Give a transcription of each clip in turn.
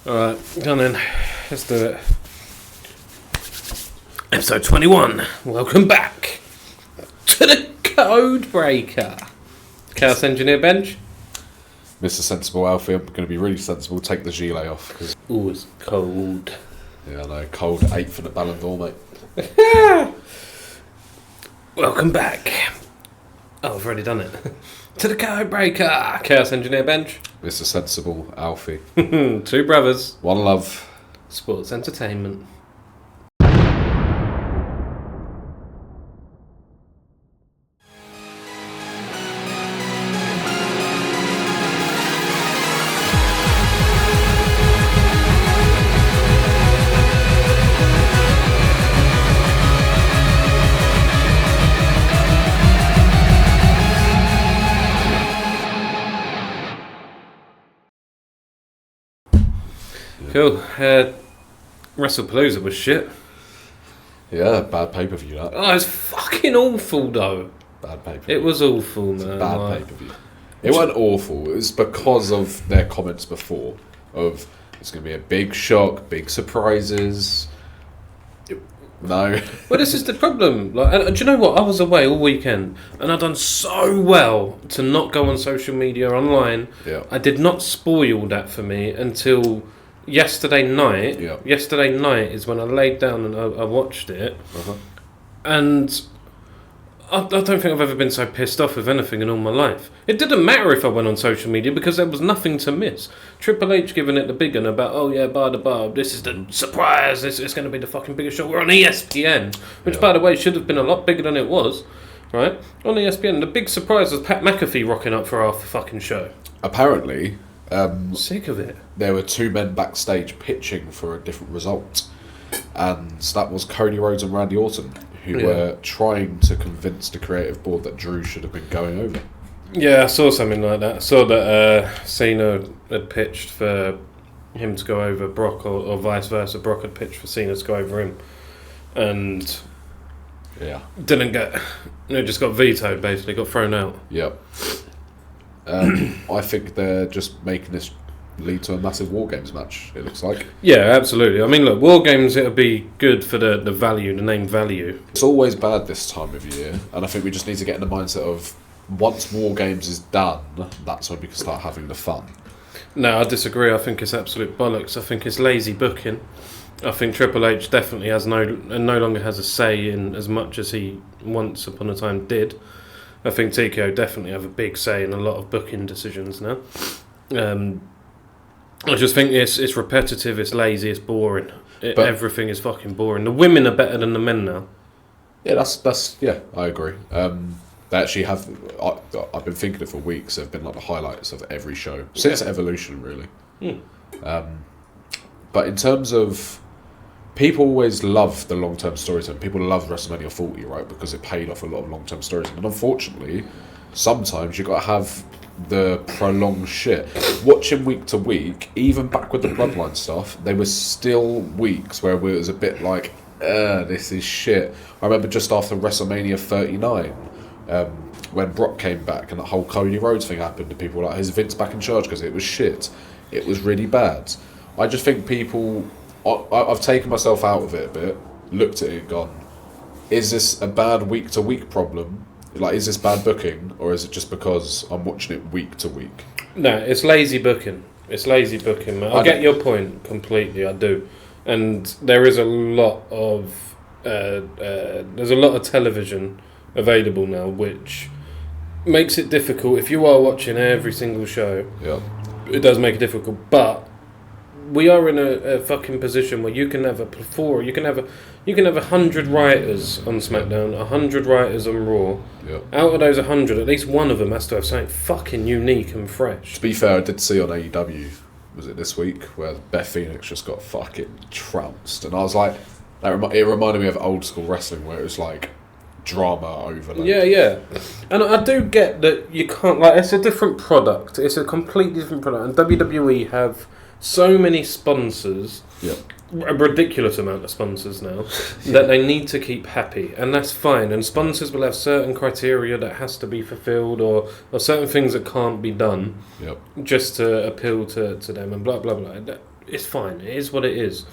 Alright, come in. Let's do it. Episode 21. Welcome back to the Code Breaker. Chaos Engineer Benj. Mr. Sensible Alfie, I'm going to be really sensible. Take the gilet off. Cause, Ooh, it's cold. yeah, I know. Cold 8th in the Ballon d'Or, mate. Welcome back. Oh, I've already done it. To the Code Breaker. Chaos Engineer Benj. Mr. Sensible Alfie. Two brothers. One love. Sports entertainment. Cool. Wrestlepalooza was shit. Yeah, bad pay-per-view, that. Oh, it's fucking awful, though. Bad pay-per-view. It was awful, man. It's a bad pay-per-view. It wasn't awful. It was because of their comments before. Of, it's going to be a big shock, big surprises. No. Well, this is the problem. Like, and do you know what? I was away all weekend, and I'd done so well to not go on social media online. Yeah. I did not spoil that for me until yesterday night. Yeah. Yesterday night is when I laid down and I watched it. Uh-huh. And I don't think I've ever been so pissed off with anything in all my life. It didn't matter if I went on social media because there was nothing to miss. Triple H giving it the big one about, oh yeah, by the bar, this is the surprise, it's going to be the fucking biggest show. We're on ESPN, which by the way should have been a lot bigger than it was, right? On ESPN, the big surprise was Pat McAfee rocking up for half the fucking show. Apparently, Sick of it. there were two men backstage pitching for a different result. And that was Cody Rhodes and Randy Orton, who were trying to convince the creative board that Drew should have been going over. Yeah, I saw something like that. I saw that Cena had pitched for him to go over Brock, or vice versa. Brock had pitched for Cena to go over him. And Yeah. didn't get... It just got vetoed, basically. Got thrown out. Yep. I think they're just making this lead to a massive War Games match, it looks like. Yeah, absolutely. I mean, look, War Games, it'll be good for the value, the name value. It's always bad this time of year, and I think we just need to get in the mindset of once War Games is done, that's when we can start having the fun. No, I disagree. I think it's absolute bollocks. I think it's lazy booking. I think Triple H definitely no longer has a say in as much as he once upon a time did. I think TKO definitely have a big say in a lot of booking decisions now. I just think it's repetitive, it's lazy, it's boring. Everything is fucking boring. The women are better than the men now. Yeah, that's yeah, I agree. They actually have. I've been thinking it for weeks. They've been like the highlights of every show since Evolution, really. But in terms of, people always love the long-term storytelling. People love WrestleMania 40, right? Because it paid off a lot of long-term storytelling. And unfortunately, sometimes you've got to have the prolonged shit. Watching week to week, even back with the Bloodline stuff, there was still weeks where it was a bit like, this is shit. I remember just after WrestleMania 39, when Brock came back and that whole Cody Rhodes thing happened, and people were like, is Vince back in charge? Because it was shit. It was really bad. I just think people... I've taken myself out of it a bit, looked at it and gone, is this a bad week-to-week problem? Like, is this bad booking, or is it just because I'm watching it week to week? No, it's lazy booking. It's lazy booking, man. I get your point completely, I do. And there is a lot of... there's a lot of television available now, which makes it difficult. If you are watching every single show, it does make it difficult, but we are in a fucking position where you can have you can have 100 writers on SmackDown, 100 writers on Raw. Out of those 100, at least one of them has to have something fucking unique and fresh. To be fair, I did see on AEW, was it this week, where Beth Phoenix just got fucking trounced, and I was like, it reminded me of old school wrestling where it was like drama overload. Yeah. And I do get that you can't, like, it's a different product. It's a completely different product. And WWE have so many sponsors, a ridiculous amount of sponsors now, that they need to keep happy, and that's fine. And sponsors will have certain criteria that has to be fulfilled, or certain things that can't be done just to appeal to them, and blah, blah, blah. it's fine. It is what it is.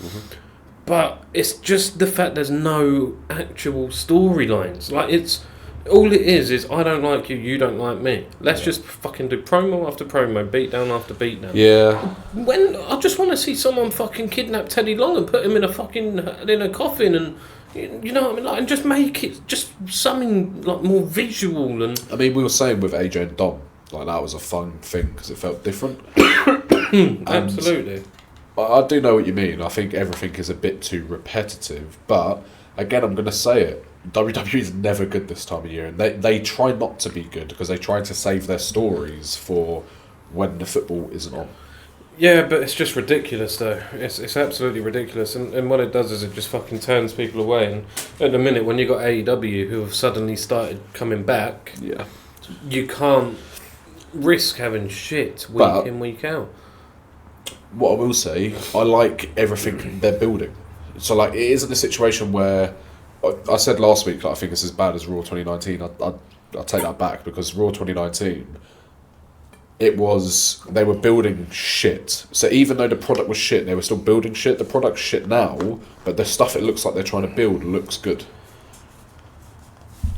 But it's just the fact there's no actual storylines. Like, it's... All it is I don't like you, you don't like me. Let's just fucking do promo after promo, beatdown after beatdown. Yeah. When I just want to see someone fucking kidnap Teddy Long and put him in a coffin and... You know what I mean? Like, and just make it just something like more visual. And I mean, we were saying with AJ and Dom, like, that was a fun thing because it felt different. Absolutely. I do know what you mean. I think everything is a bit too repetitive. But, again, I'm going to say it. WWE is never good this time of year. And they try not to be good because they try to save their stories for when the football isn't on. Yeah, but it's just ridiculous, though. It's absolutely ridiculous. And what it does is it just fucking turns people away. And at the minute, when you got AEW who have suddenly started coming back, you can't risk having shit week in, week out. What I will say, I like everything they're building. So, like, it isn't a situation where... I said last week, like, I think it's as bad as Raw 2019. I'll take that back, because Raw 2019... It was... They were building shit. So even though the product was shit, they were still building shit. The product's shit now, but the stuff it looks like they're trying to build looks good.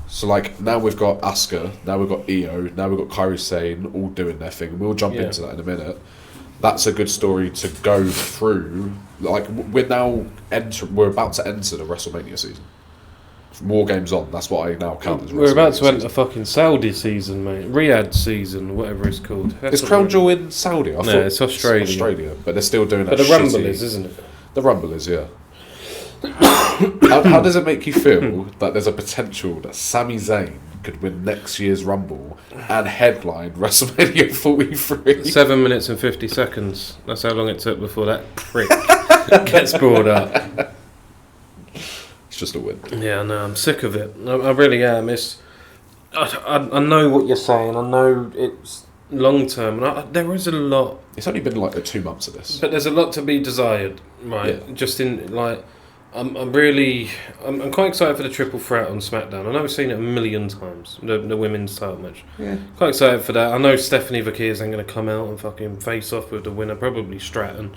So, like, now we've got Asuka, now we've got Io, now we've got Kairi Sane all doing their thing. We'll jump into that in a minute. That's a good story to go through. Like, we're about to enter the WrestleMania season. More games on. That's what I now count as WrestleMania. We're about to enter fucking Saudi season, mate. Riyadh season, whatever it's called. Is Crown Jewel in Saudi? No, it's Australia. But they're still doing that. But the Rumble is, isn't it? The Rumble is, yeah. How does it make you feel that there's a potential that Sami Zayn could win next year's Rumble and headline WrestleMania 43? 7 minutes and 50 seconds. That's how long it took before that prick gets brought up. It's just a win. Yeah, no, I'm sick of it. I really am. I know what you're saying. I know it's long term. And there is a lot. It's only been like the 2 months of this. But there's a lot to be desired, right? Yeah. Just in, like... I'm quite excited for the triple threat on SmackDown. I know we've seen it a million times, the women's title match. Yeah. Quite excited for that. I know Stephanie Vaquez ain't going to come out and fucking face off with the winner, probably Stratton,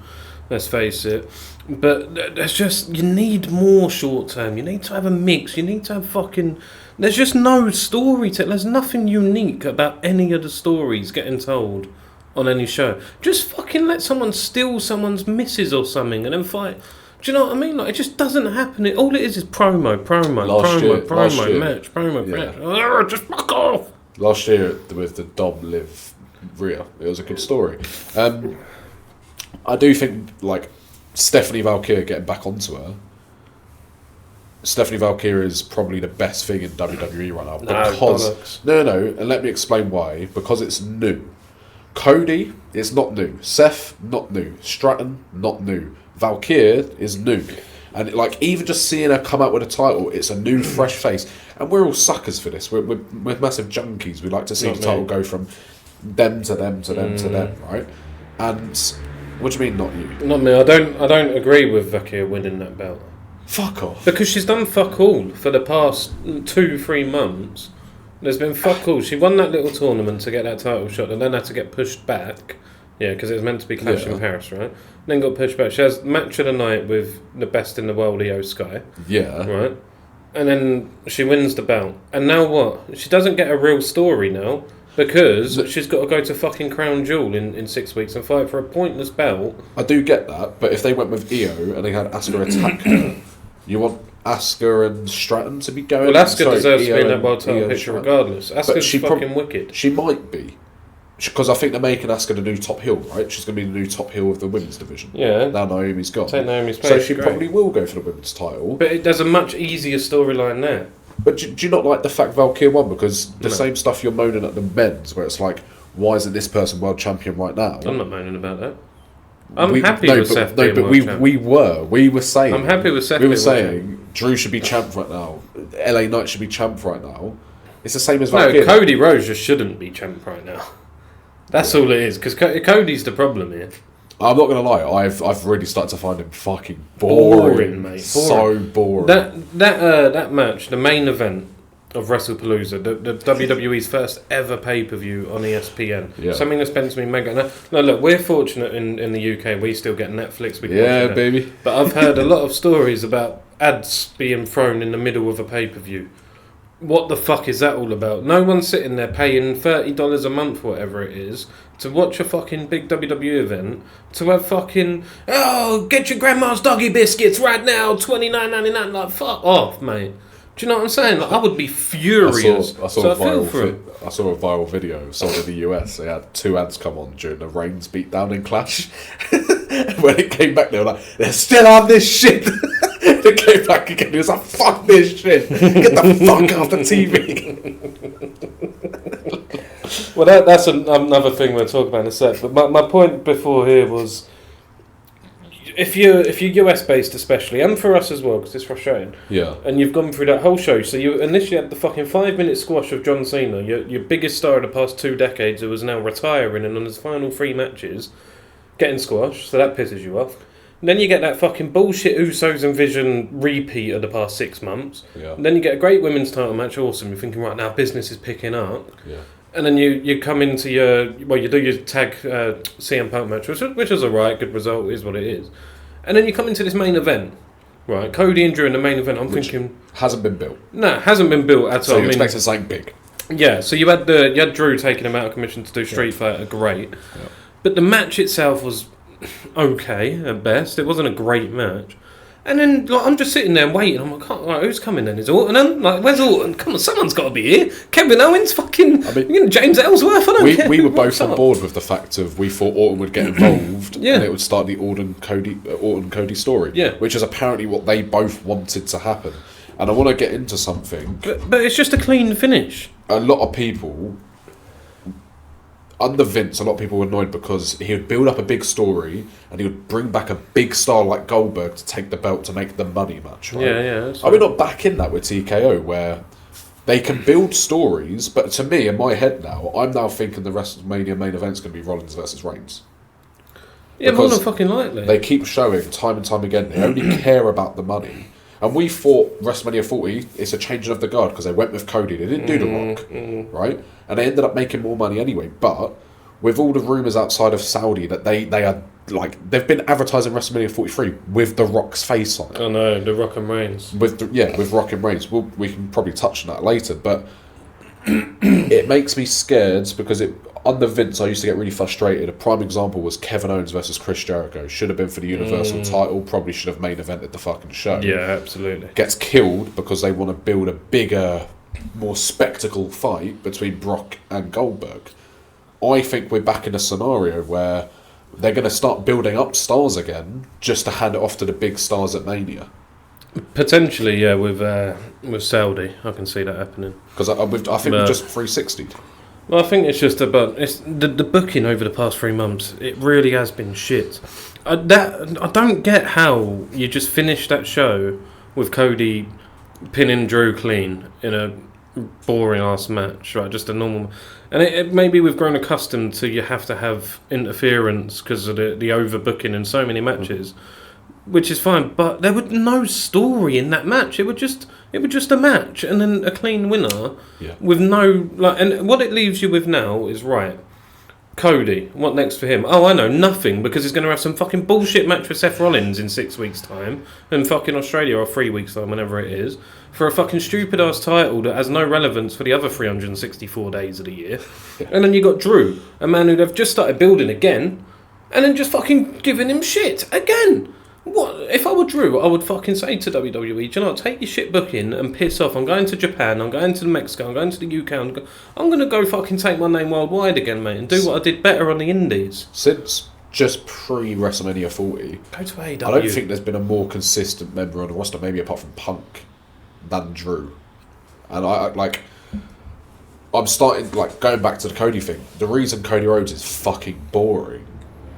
let's face it. But there's just, you need more short term. You need to have a mix. You need to have fucking... There's just no story there's nothing unique about any of the stories getting told on any show. Just fucking let someone steal someone's missus or something and then fight... Do you know what I mean? Like, it just doesn't happen. All it is promo, match. Just fuck off. Last year with the Dom Liv Rhea, it was a good story. I do think, like, Stephanie Valkyria getting back onto her. Stephanie Valkyria is probably the best thing in WWE right now. No, and let me explain why. Because it's new. Cody is not new. Seth, not new. Stratton, not new. Valkyria is new, and like, even just seeing her come out with a title, it's a new fresh face, and we're all suckers for this. We're massive junkies. We like to see the title go from them to them to them to them, right? And what do you mean, not you? Not me. I don't agree with Valkyria winning that belt. Fuck off. Because she's done fuck all for the past 2-3 months. There's been fuck all. She won that little tournament to get that title shot, and then had to get pushed back. Yeah, because it was meant to be Clash in Paris, right? Then got pushed back. She has match of the night with the best in the world, Io Sky. Yeah. Right? And then she wins the belt. And now what? She doesn't get a real story now because she's got to go to fucking Crown Jewel in 6 weeks and fight for a pointless belt. I do get that, but if they went with Io and they had Asuka attack her, you want Asuka and Stratton to be going? Well, Asuka deserves to be in that world title picture regardless. Asuka's fucking wicked. She might be. Because I think they're making Asuka the new top heel, right? She's going to be the new top heel of the women's division. Yeah. Now Naomi's gone. Take Naomi's place. So she probably will go for the women's title. But there's a much easier storyline there. But do you not like the fact Valkyria won? Because the same stuff you're moaning at the men's, where it's like, why isn't this person world champion right now? I'm not moaning about that. I'm happy with Seth being world champion. We were saying... I'm happy with Seth. We were saying Drew should be champ right now. LA Knight should be champ right now. It's the same as Valkyria. No, Cody Rhodes just shouldn't be champ right now. That's all it is, because Cody's the problem here. I'm not going to lie, I've really started to find him fucking boring mate. So boring. That match, the main event, of Wrestlepalooza, the WWE's first ever pay-per-view on ESPN. Yeah. Something that's meant to be mega. No, look, we're fortunate in the UK. We still get Netflix. We can Yeah, watch it. baby. But I've heard a lot of stories about ads being thrown in the middle of a pay-per-view. What the fuck is that all about? No one's sitting there paying $30 a month, whatever it is, to watch a fucking big WWE event, to have fucking, oh, get your grandma's doggy biscuits right now, $29.99. Like, fuck off, mate. Do you know what I'm saying? Like, I would be furious. I saw a viral video of someone in the US. They had 2 ads come on during the Reigns beatdown in Clash. When it came back, they were like, they're still on this shit. They came back again. He was like, fuck this shit. Get the fuck off the TV. Well, that's another thing we'll talk about in a sec. But my point before here was, if you're US based especially, and for us as well, because it's frustrating. Yeah. And you've gone through that whole show, so you initially had the fucking 5-minute squash of John Cena, your biggest star of the past 2 decades, who was now retiring and on his final 3 matches, getting squashed. So that pisses you off. And then you get that fucking bullshit Usos and Vision repeat of the past 6 months. Yeah. And then you get a great women's title match, awesome. You're thinking, right now business is picking up. Yeah. And then you come into you do your tag CM Punk match, which is alright, good result, is what it is. And then you come into this main event, right? Cody and Drew in the main event. I'm thinking hasn't been built. No, hasn't been built at all. So you expected something big. Yeah. So you had Drew taking him out of commission to do Street Fighter, great. Yeah. But the match itself was okay at best. It wasn't a great match. And then I'm just sitting there waiting. I'm like, oh, who's coming then? Is Orton in? Like, where's Orton? Come on, someone's got to be here. Kevin Owens, fucking James Ellsworth. I don't care. We were both on board with the fact of we thought Orton would get involved, and it would start the Orton Cody story. Yeah, which is apparently what they both wanted to happen. And I want to get into something, but it's just a clean finish. A lot of people. Under Vince, a lot of people were annoyed because he would build up a big story and he would bring back a big star like Goldberg to take the belt to make the money match, right? Yeah. Are we not back in that with TKO where they can build stories, but to me, in my head now, I'm now thinking the WrestleMania main event's going to be Rollins versus Reigns. Yeah, more than fucking likely. They keep showing time and time again they only care about the money. And we thought WrestleMania 40, it's a changing of the guard because they went with Cody. They didn't do The Rock, right? And they ended up making more money anyway. But with all the rumours outside of Saudi that they are like they've been advertising WrestleMania 43 with The Rock's face on it. Oh no, The Rock and Reigns. With Rock and Reigns. We can probably touch on that later, but it makes me scared because under Vince, I used to get really frustrated. A prime example was Kevin Owens versus Chris Jericho. Should have been for the Universal title. Probably should have main evented the fucking show. Yeah, absolutely. Gets killed because they want to build a bigger, more spectacle fight between Brock and Goldberg. I think we're back in a scenario where they're going to start building up stars again just to hand it off to the big stars at Mania. Potentially, yeah, with Saudi. I can see that happening. Because I think we've just 360'd. Well, I think it's just about the booking over the past 3 months. It really has been shit. I don't get how you just finish that show with Cody pinning Drew clean in a boring ass match, right? Just a normal. And maybe we've grown accustomed to you have to have interference because of the overbooking in so many matches, which is fine. But there was no story in that match. It was just a match and then a clean winner with no and what it leaves you with now is right. Cody, what next for him? Oh, I know, nothing, because he's going to have some fucking bullshit match with Seth Rollins in 6 weeks' time, and fucking Australia or 3 weeks' time, whenever it is, for a fucking stupid ass title that has no relevance for the other 364 days of the year. And then you got Drew, a man who they've just started building again, and then just fucking giving him shit again. What? If I were Drew, I would fucking say to WWE, do you know what, take your shit booking and piss off. I'm going to Japan, I'm going to Mexico, I'm going to the UK, I'm going to go fucking take my name worldwide again, mate, and do what I did better on the indies. Since just pre-WrestleMania 40, go to AEW. I don't think there's been a more consistent member on the roster, maybe apart from Punk, than Drew. And I'm starting, going back to the Cody thing, the reason Cody Rhodes is fucking boring,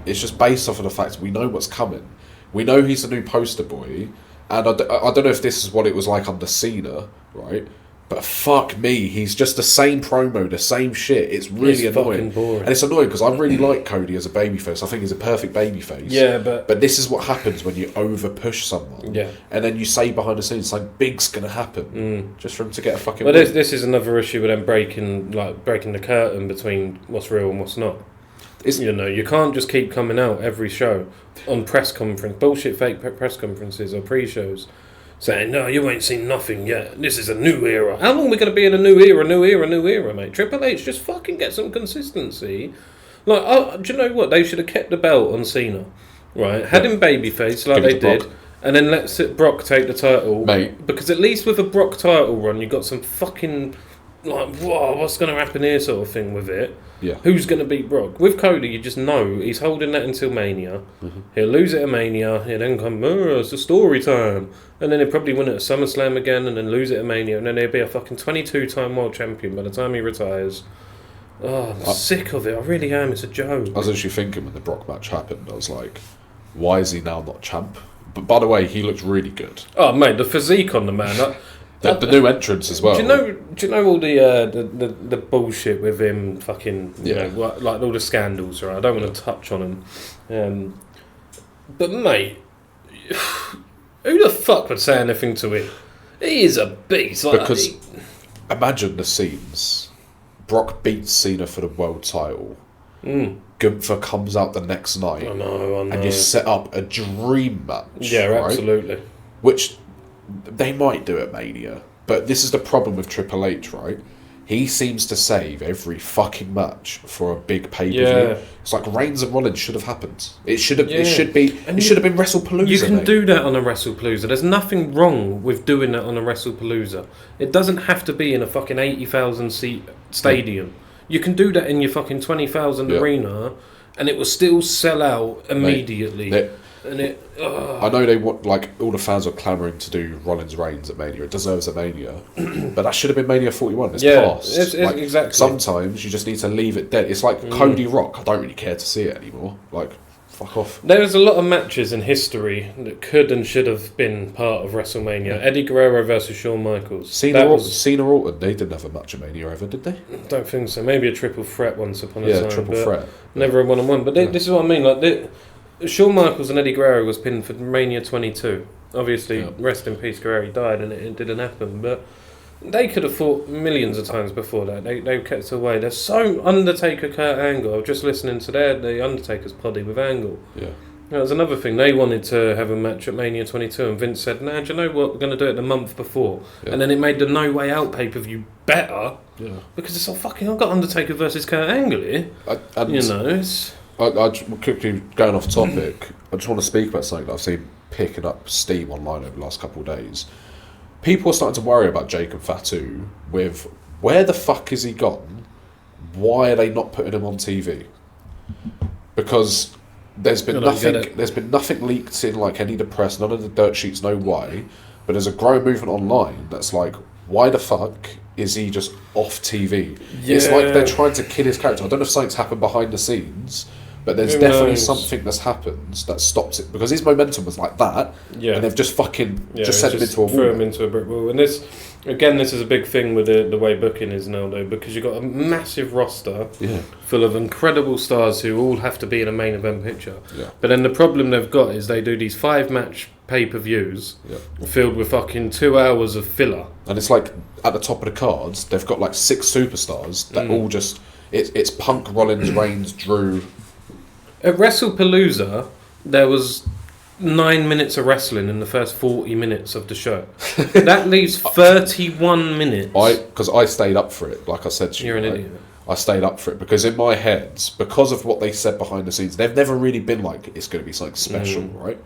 it's just based off of the fact we know what's coming. We know he's the new poster boy, and I don't know if this is what it was like under Cena, right? But fuck me, he's just the same promo, the same shit. It's really annoying. Boring. And it's annoying because I really like Cody as a babyface. I think he's a perfect babyface. Yeah, but this is what happens when you over push someone. Yeah. And then you say behind the scenes something big's gonna happen just for him to get a fucking. Well, this is another issue with them breaking the curtain between what's real and what's not. You can't just keep coming out every show on press conference, bullshit fake press conferences or pre-shows, saying, no, you ain't seen nothing yet. This is a new era. How long are we going to be in a new era, mate? Triple H, just fucking get some consistency. Like, do you know what? They should have kept the belt on Cena, right? Had him babyface like they did, and then let Brock take the title. Mate. Because at least with a Brock title run, you got some fucking, like, whoa, what's going to happen here sort of thing with it. Yeah. Who's going to beat Brock? With Cody, you just know he's holding that until Mania. He'll lose it at Mania. He'll then come, it's a story time. And then he'll probably win it at SummerSlam again and then lose it at Mania. And then he'll be a fucking 22-time world champion by the time he retires. Oh, I'm sick of it. I really am. It's a joke. I was actually thinking when the Brock match happened, I was like, why is he now not champ? But by the way, he looks really good. Oh, mate, the physique on the man. The new entrance as well. Do you know all the bullshit with him? Fucking like all the scandals, right? I don't want to touch on him, but mate, who the fuck would say anything to him? He is a beast. Because imagine the scenes: Brock beats Cena for the world title. Gunther comes out the next night. I know. And you set up a dream match. Yeah, right? Absolutely. Which they might do at Mania, but this is the problem with Triple H, right? He seems to save every fucking match for a big pay-per-view. Yeah. It's like Reigns and Rollins should have happened. It should have. Yeah. It should be. And it should have been Wrestlepalooza. You can do that on a Wrestlepalooza. There's nothing wrong with doing that on a Wrestlepalooza. It doesn't have to be in a fucking 80,000 seat stadium. You can do that in your fucking 20,000 arena, and it will still sell out immediately. I know they want, like, all the fans are clamouring to do Rollins Reigns at Mania. It deserves a Mania, but that should have been Mania 41. It's past. It's exactly. Sometimes you just need to leave it dead. It's like Cody Rock. I don't really care to see it anymore. Like, fuck off. There's a lot of matches in history that could and should have been part of WrestleMania. Yeah. Eddie Guerrero versus Shawn Michaels. Cena Orton, they didn't have a match at Mania ever, did they? I don't think so. Maybe a triple threat once upon a time. Yeah, triple threat. Never a one-on-one. But this is what I mean. Like, Shawn Michaels and Eddie Guerrero was pinned for Mania 22. Obviously, rest in peace, Guerrero. He died and it didn't happen. But they could have fought millions of times before that. They kept it away. There's so Undertaker, Kurt Angle. I was just listening to the Undertaker's poddy with Angle. Yeah. That was another thing. They wanted to have a match at Mania 22, and Vince said, "Nah, do you know what? We're going to do it the month before." Yeah. And then it made the No Way Out pay-per-view better. Yeah. Because it's so fucking. I've got Undertaker versus Kurt Angle here. It's. I quickly going off topic. I just want to speak about something that I've seen picking up steam online over the last couple of days. People are starting to worry about Jacob Fatu with where the fuck is he gone? Why are they not putting him on TV? Because there's been nothing leaked in like any of the press, none of the dirt sheets know why. But there's a growing movement online that's like, why the fuck is he just off TV? Yeah. It's like they're trying to kill his character. I don't know if something's happened behind the scenes, but there's definitely something that's happened that stops it, because his momentum was like that, and they've just fucking just sent him into a wall. Threw him into a brick wall. And this is a big thing with the way booking is now, though, because you've got a massive roster full of incredible stars who all have to be in a main event picture. Yeah. But then the problem they've got is they do these 5-match pay-per-views filled with fucking 2 hours of filler. And it's like, at the top of the cards, they've got like 6 superstars that all just... It's Punk, Rollins, Reigns, Drew... At Wrestlepalooza, there was 9 minutes of wrestling in the first 40 minutes of the show. That leaves 31 minutes. Because I stayed up for it, like I said to you. You're an idiot. I stayed up for it because in my head, because of what they said behind the scenes, they've never really been like, it's going to be something special, right?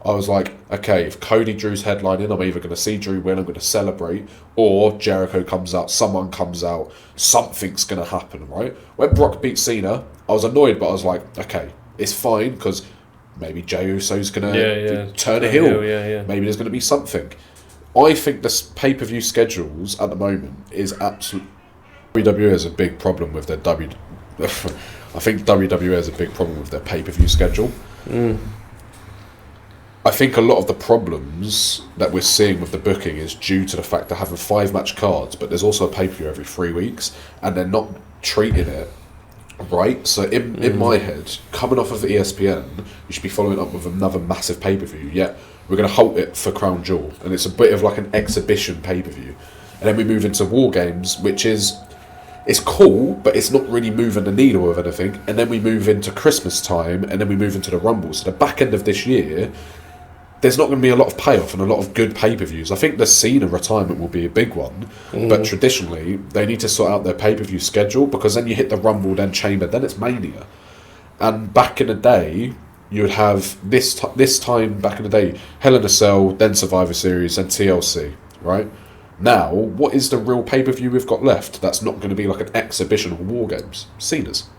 I was like, okay, if Cody Drew's headlining, I'm either going to see Drew win, I'm going to celebrate, or Jericho comes out, someone comes out, something's going to happen, right? When Brock beat Cena, I was annoyed, but I was like, okay, it's fine, because maybe Jey Uso's going to turn a heel. Maybe there's going to be something. I think the pay-per-view schedules at the moment is absolute. WWE has a big problem with their I think WWE has a big problem with their pay-per-view schedule. I think a lot of the problems that we're seeing with the booking is due to the fact they're having 5-match cards, but there's also a pay-per-view every 3 weeks, and they're not treating it right. So in my head, coming off of the ESPN, you should be following up with another massive pay-per-view. Yet we're going to halt it for Crown Jewel, and it's a bit of like an exhibition pay-per-view. And then we move into War Games, which is... It's cool, but it's not really moving the needle of anything. And then we move into Christmas time, and then we move into the Rumble. So the back end of this year, there's not going to be a lot of payoff and a lot of good pay-per-views. I think the Cena retirement will be a big one. But traditionally, they need to sort out their pay-per-view schedule, because then you hit the Rumble, then Chamber, then it's Mania. And back in the day, you would have this time back in the day, Hell in a Cell, then Survivor Series, then TLC, right? Now, what is the real pay-per-view we've got left that's not going to be like an exhibition of War Games? Cena's.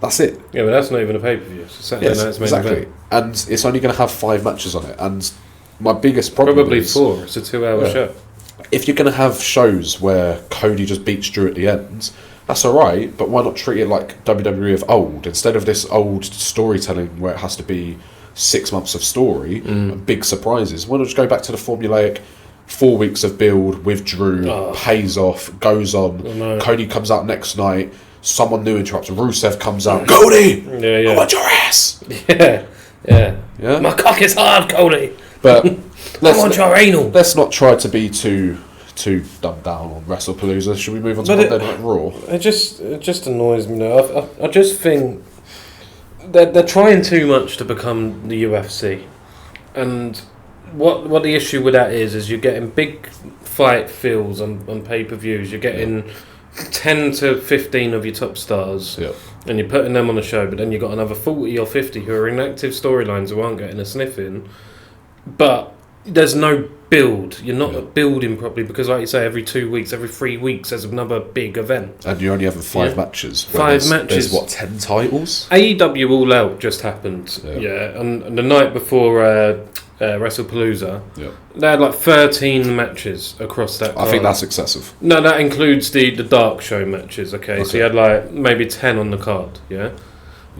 That's it. Yeah, but that's not even a pay-per-view. It's a Saturday night's main event. And it's only going to have 5 matches on it. And my biggest problem Probably is... 4. It's a 2-hour show. If you're going to have shows where Cody just beats Drew at the end, that's alright, but why not treat it like WWE of old? Instead of this old storytelling where it has to be 6 months of story, and big surprises, why not just go back to the formulaic 4 weeks of build with Drew, pays off, goes on, Cody comes out next night, someone new interrupts, Rusev comes out, Cody! I want your ass! Yeah. My cock is hard, Cody! But I want your anal! Let's not try to be too dumbed down on WrestlePalooza. Should we move on to Monday Night Raw? It just annoys me now. I just think they're trying too much to become the UFC. And what the issue with that is you're getting big fight feels on pay-per-views. You're getting 10 to 15 of your top stars, and you're putting them on the show, but then you've got another 40 or 50 who are in active storylines who aren't getting a sniff in. But there's no build. You're not building properly, because, like you say, every 2 weeks, every 3 weeks, there's another big event. And you're only having 5 matches. 5 matches. There's, what, 10 titles? AEW All Out just happened. And the night before Wrestlepalooza, they had like 13 matches across that card. I think that's excessive. No, that includes the dark show matches, okay? So you had like maybe 10 on the card,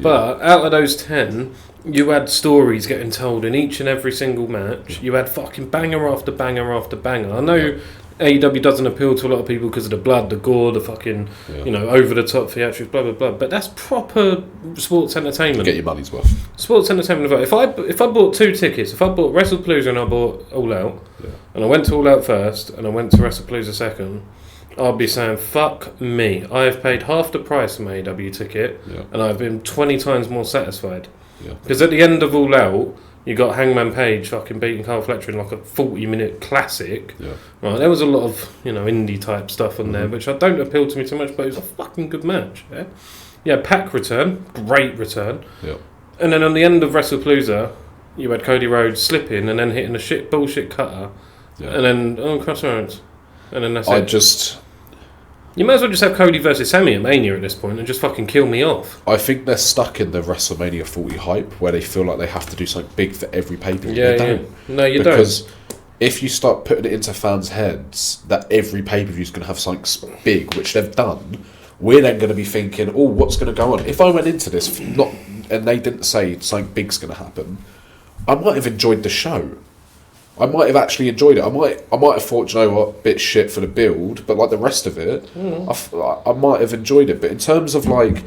But out of those 10, you had stories getting told in each and every single match. You had fucking banger after banger after banger. I know AEW doesn't appeal to a lot of people because of the blood, the gore, the fucking, over-the-top theatrics, blah, blah, blah. But that's proper sports entertainment. Get your money's worth. Sports entertainment. If I bought 2 tickets, if I bought WrestlePalooza and I bought All Out, and I went to All Out first, and I went to WrestlePalooza second, I'd be saying, fuck me. I have paid half the price of my AEW ticket, and I've been 20 times more satisfied. Because at the end of All Out, you got Hangman Page fucking beating Carl Fletcher in like a 40-minute classic. Right, there was a lot of indie type stuff on there, which I don't appeal to me too much, but it was a fucking good match. Pac return, great return. And then on the end of WrestlePalooza, you had Cody Rhodes slipping and then hitting a bullshit cutter, and then crossroads, and then that's it. You might as well just have Cody versus Sammy at Mania at this point and just fucking kill me off. I think they're stuck in the WrestleMania 40 hype where they feel like they have to do something big for every pay-per-view. They don't. No, you because if you start putting it into fans' heads that every pay-per-view is going to have something big, which they've done, we're then going to be thinking, oh, what's going to go on? If I went into this and they didn't say something big's going to happen, I might have enjoyed the show. I might have actually enjoyed it. I might have thought, you know what, bit shit for the build, but like the rest of it, I might have enjoyed it. But in terms of like,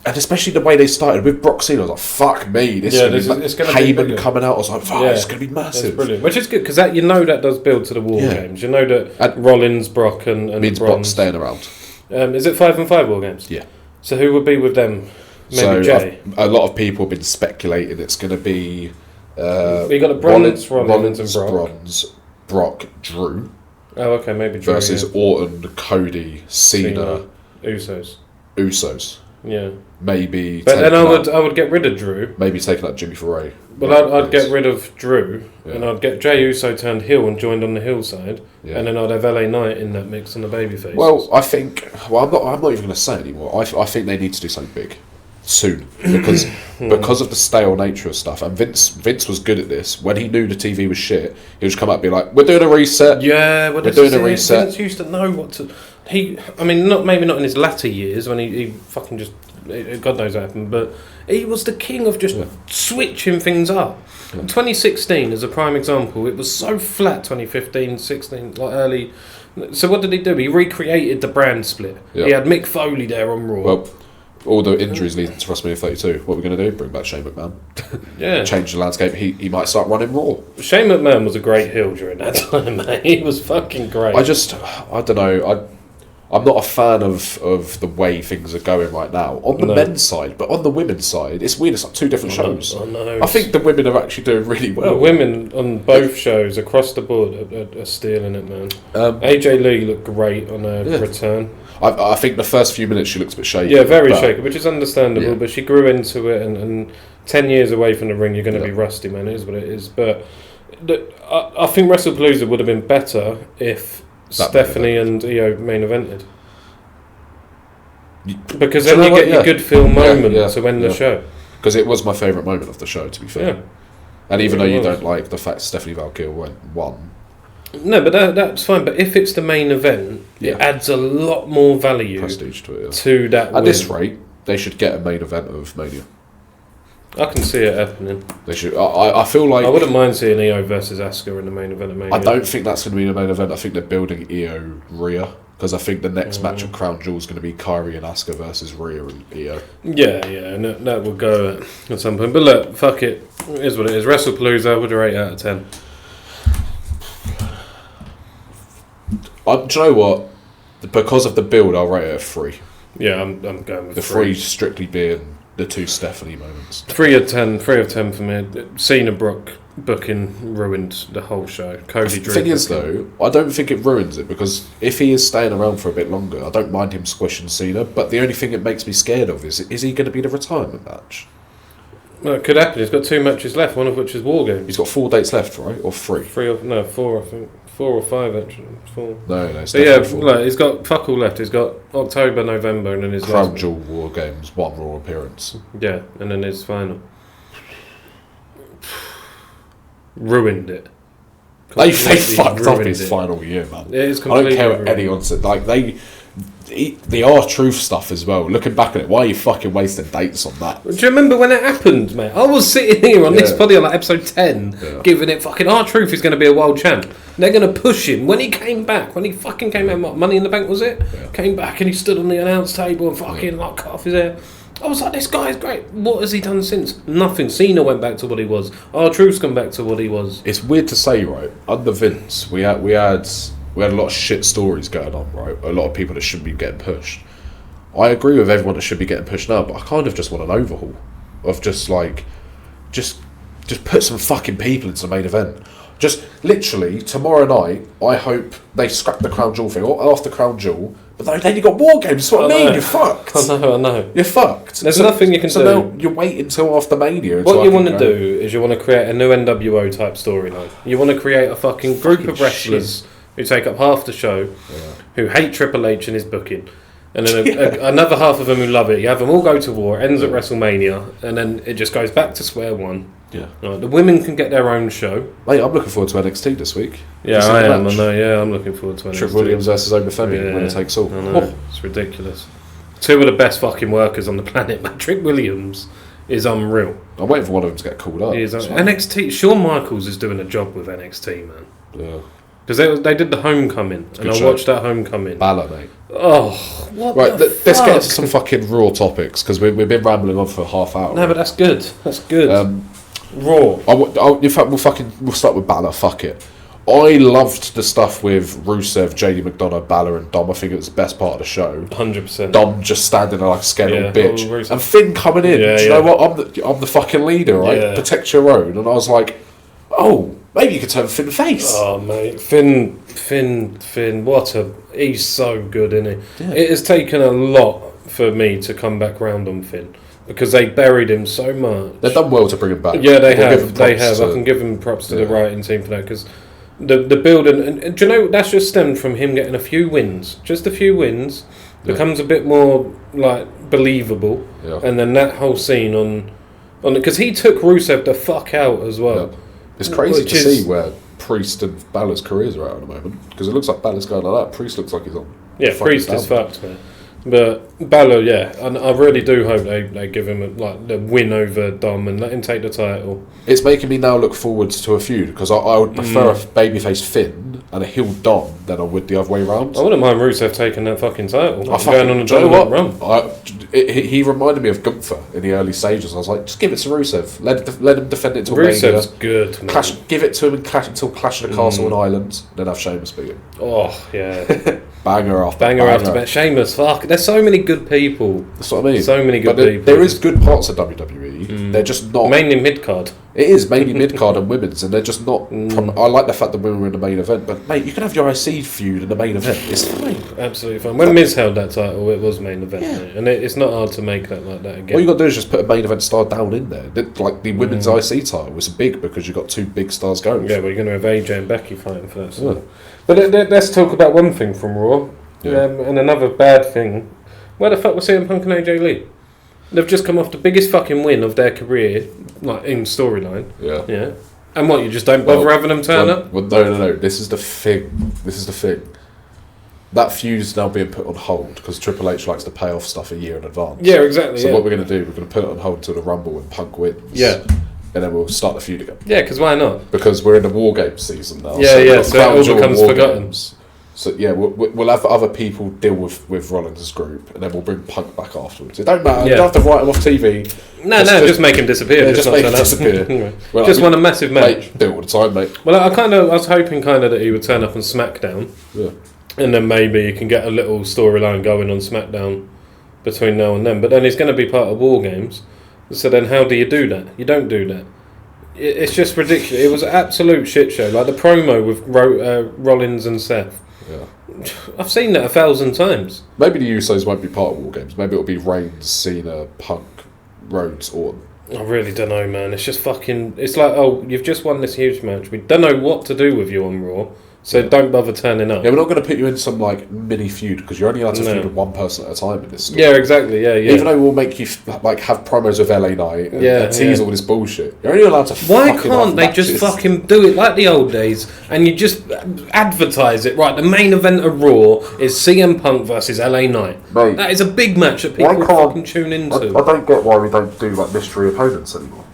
and especially the way they started with Brock Cena, I was like, fuck me, this is going to be Heyman coming out. I was like, fuck, it's going to be massive. It's brilliant, which is good because that that does build to the War Games. You know that Rollins, Brock, and means Brock staying around. Is it 5 and 5 War Games? Yeah. So who would be with them? Maybe Jay. A lot of people have been speculating it's going to be. You got the Rollins and Brock, Drew. Oh, okay, maybe Drew versus Orton, Cody, Cena, Usos. Yeah. Maybe. But then I would get rid of Drew. Maybe taking out Jimmy Foray. Well, I'd get rid of Drew, and I'd get Jey Uso turned heel and joined on the heel side, and then I'd have LA Knight in that mix on the babyface. Well, I think. Well, I'm not even going to say anymore. I think they need to do something big. Soon, because of the stale nature of stuff, and Vince was good at this. When he knew the TV was shit, he would just come up and be like, "We're doing a reset." Yeah, we're doing a reset. Vince used to know what to. Maybe not in his latter years when he fucking just God knows what happened, but he was the king of just switching things up. Yeah. 2016 is a prime example. It was so flat. 2015, 16, like early. So what did he do? He recreated the brand split. Yeah. He had Mick Foley there on Raw. Well, all the injuries leading to WrestleMania 32. What we're going to do? Bring back Shane McMahon. Yeah. Change the landscape. He might start running Raw. Shane McMahon was a great heel during that time, mate. He was fucking great. I don't know. I'm not a fan of the way things are going right now on the men's side, but on the women's side, it's weird. It's like two different shows. I know. I think the women are actually doing really well. The women on both shows across the board are stealing it, man. AJ Lee looked great on her return. I think the first few minutes she looks a bit shaky. Yeah, very shaky, which is understandable. But she grew into it, and 10 years away from the ring, you're going to be rusty, man. It is what it is. But I think Wrestlepalooza would have been better if Stephanie and Io main evented. Because then you get your good feel moment to end the show. Because it was my favourite moment of the show, to be fair. Yeah. And even though you don't like the fact Stephanie Valkyrie won. No, but that's fine. But if it's the main event, it adds a lot more value, prestige to it. To that. At this rate, they should get a main event of Mania. I can see it happening. They should. I feel like I wouldn't mind seeing Io versus Asuka in the main event of Mania. I don't think that's going to be the main event. I think they're building Io Rhea, because I think the next match at Crown Jewel is going to be Kairi and Asuka versus Rhea and Io. Yeah, and that will go at some point. But look, fuck it. It is what it is. Wrestlepalooza, would rate out of 10. Do you know what? Because of the build, I'll rate it a 3. Yeah, I'm going with the 3 strictly being the 2 Stephanie moments. 3 of 10 for me. Cena Brock booking ruined the whole show. Cody Drew. The thing is, though, I don't think it ruins it, because if he is staying around for a bit longer, I don't mind him squishing Cena. But the only thing it makes me scared of is he going to be the retirement match? Well, it could happen. He's got 2 matches left, one of which is War Games. He's got 4 dates left, right? Or 3? 4, I think. 4 or 5, actually. 4. No. So yeah, look, he's got fuck all left. He's got October, November, and then his Crown Jewel, War Games, 1 Raw appearance. Yeah, and then his final. Ruined it. They fucked up his final year, man. It is completely I don't care what anyone said. Like, the R-Truth stuff as well. Looking back at it, why are you fucking wasting dates on that? Do you remember when it happened, mate? I was sitting here on this poddy on like episode 10, giving it fucking R-Truth is going to be a world champ. They're going to push him. When he came back, when he fucking came out, Money in the Bank was it? Yeah. Came back and he stood on the announce table and fucking like cut off his hair. I was like, this guy's great. What has he done since? Nothing. Cena went back to what he was. R-Truth's gone back to what he was. It's weird to say, right? Under Vince, we had a lot of shit stories going on, right? A lot of people that shouldn't be getting pushed. I agree with everyone that should be getting pushed now, but I kind of just want an overhaul of just put some fucking people into the main event. Just literally tomorrow night, I hope they scrap the Crown Jewel thing or after Crown Jewel. But then you got War Games. That's what I mean. You're fucked. I know. You're fucked. There's nothing you can do. So now you wait until after Mania. What you want to do is you want to create a new NWO type storyline. You want to create a fucking group of wrestlers who take up half the show, who hate Triple H and his booking, and then another half of them who love it. You have them all go to war, ends at WrestleMania, and then it just goes back to square one. Yeah. The women can get their own show. Mate, I'm looking forward to NXT this week. Yeah, I am. I know. Yeah, I'm looking forward to NXT. Trick Williams versus Omer Femi, winner takes all. I know. It's ridiculous. 2 of the best fucking workers on the planet, man. Trick Williams is unreal. I'm waiting for one of them to get called up. NXT. Shawn Michaels is doing a job with NXT, man. Yeah. Because they did the Homecoming, and I watched that Homecoming. Balor, mate. Oh, what right, the let's fuck? get into some fucking Raw topics, because we've been rambling on for half hour. No, but that's good. That's good. Raw. In fact, we'll start with Balor. Fuck it. I loved the stuff with Rusev, JD McDonough, Balor, and Dom. I think it was the best part of the show. 100%. Dom just standing there like a scared little bitch, and Finn coming in. Do you know what? I'm the fucking leader, right? Yeah. Protect your own. And I was like, oh, maybe you could turn Finn face. Oh, mate, Finn. He's so good, isn't he? Yeah. It has taken a lot for me to come back round on Finn. Because they buried him so much. They've done well to bring him back. Yeah, they have. I can give him props to the writing team for that, because the building, and do you know, that's just stemmed from him getting a few wins. Just a few wins becomes a bit more like believable, and then that whole scene on because he took Rusev the fuck out as well. Yeah. It's crazy to see where Priest and Balor's careers are at the moment, because it looks like Balor's going like that. Priest looks like he's on. Yeah, Priest is fucked, man. But Balor, yeah, and I really do hope they give him the win over Dom and let him take the title. It's making me now look forward to a feud because I would prefer a babyface Finn and a heel Dom than I would the other way around. I wouldn't mind Rusev taking that fucking title. Going on a dominant run. He reminded me of Gunther in the early stages. I was like, just give it to Rusev. Let him defend it till Rusev's good, man. Give it to him and until Clash of the Castle and Island. Then have Sheamus beat him. Oh, yeah. Banger after banger. Sheamus, fuck. There's so many good people. That's what I mean. So many good people. There is good parts of WWE. They're just not... Mainly mid-card. It is mainly mid-card and women's, and they're just not... I like the fact that women were in the main event, but, mate, you can have your IC feud in the main event. It's fine. Absolutely fine. When Miz held that title, it was main event, mate. And it's not hard to make that like that again. All you got to do is just put a main event star down in there. Like, the women's IC title was big because you got two big stars going. Yeah, well, you're going to have AJ and Becky fighting for that. So. But let's talk about one thing from Raw. Yeah. And another bad thing. Where the fuck was CM Punk and AJ Lee? They've just come off the biggest fucking win of their career, like in storyline. Yeah. Yeah. And what, you just don't bother having them turn up? Well, no. This is the thing. That feud's now being put on hold because Triple H likes to pay off stuff a year in advance. Yeah, exactly. So what we're going to do, we're going to put it on hold until the Rumble when Punk wins. Yeah. And then we'll start the feud again. Yeah, because why not? Because we're in the War Games season now. Yeah, so it all becomes forgotten. Games. So yeah, we'll have other people deal with Rollins' group, and then we'll bring Punk back afterwards. It don't matter. You don't have to write him off TV. Just make him disappear. Yeah, just make him disappear. Well, just won a massive match. Do it all the time, mate. Well, I was hoping that he would turn up on SmackDown. Yeah. And then maybe you can get a little storyline going on SmackDown between now and then. But then he's going to be part of War Games. So then how do you do that? You don't do that. It's just ridiculous. It was an absolute shit show. Like the promo with Rollins and Seth. Yeah. I've seen that 1,000 times. Maybe the Usos won't be part of War Games. Maybe it'll be Reigns, Cena, Punk, Rhodes, Orton. I really don't know, man. It's just fucking... It's like, oh, you've just won this huge match. We don't know what to do with you on Raw. So don't bother turning up. Yeah, we're not going to put you in some mini feud because you're only allowed to feud with one person at a time in this story. Yeah, exactly. Yeah. Even though we'll make you have promos with LA Knight and tease all this bullshit, you're only allowed to. Why can't they just fucking do it like the old days and you just advertise it? Right, the main event of Raw is CM Punk versus LA Knight. Mate, that is a big match that people fucking tune into. I don't get why we don't do like mystery opponents anymore.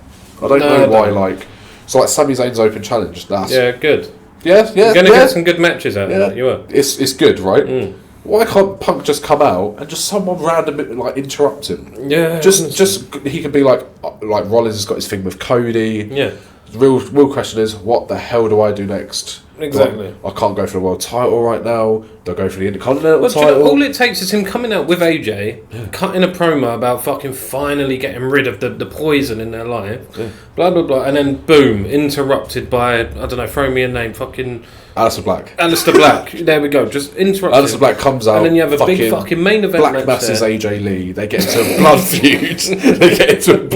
I don't know why. So Sami Zayn's Open Challenge. Good. Yeah. You're going to get some good matches out of that, you are. It's good, right? Why can't Punk just come out and just someone random interrupt him? Yeah. Just he could be like Rollins has got his thing with Cody. Yeah. The real question is, what the hell do I do next? Exactly. I can't go for the world title right now. Do I go for the Intercontinental title? All it takes is him coming out with AJ, cutting a promo about fucking finally getting rid of the poison in their life, blah, blah, blah, and then boom, interrupted by, I don't know, throw me a name, fucking... Aleister Black. There we go, just interrupted. Aleister Black comes out, and then you have a big fucking main event Black masses AJ Lee, they get into a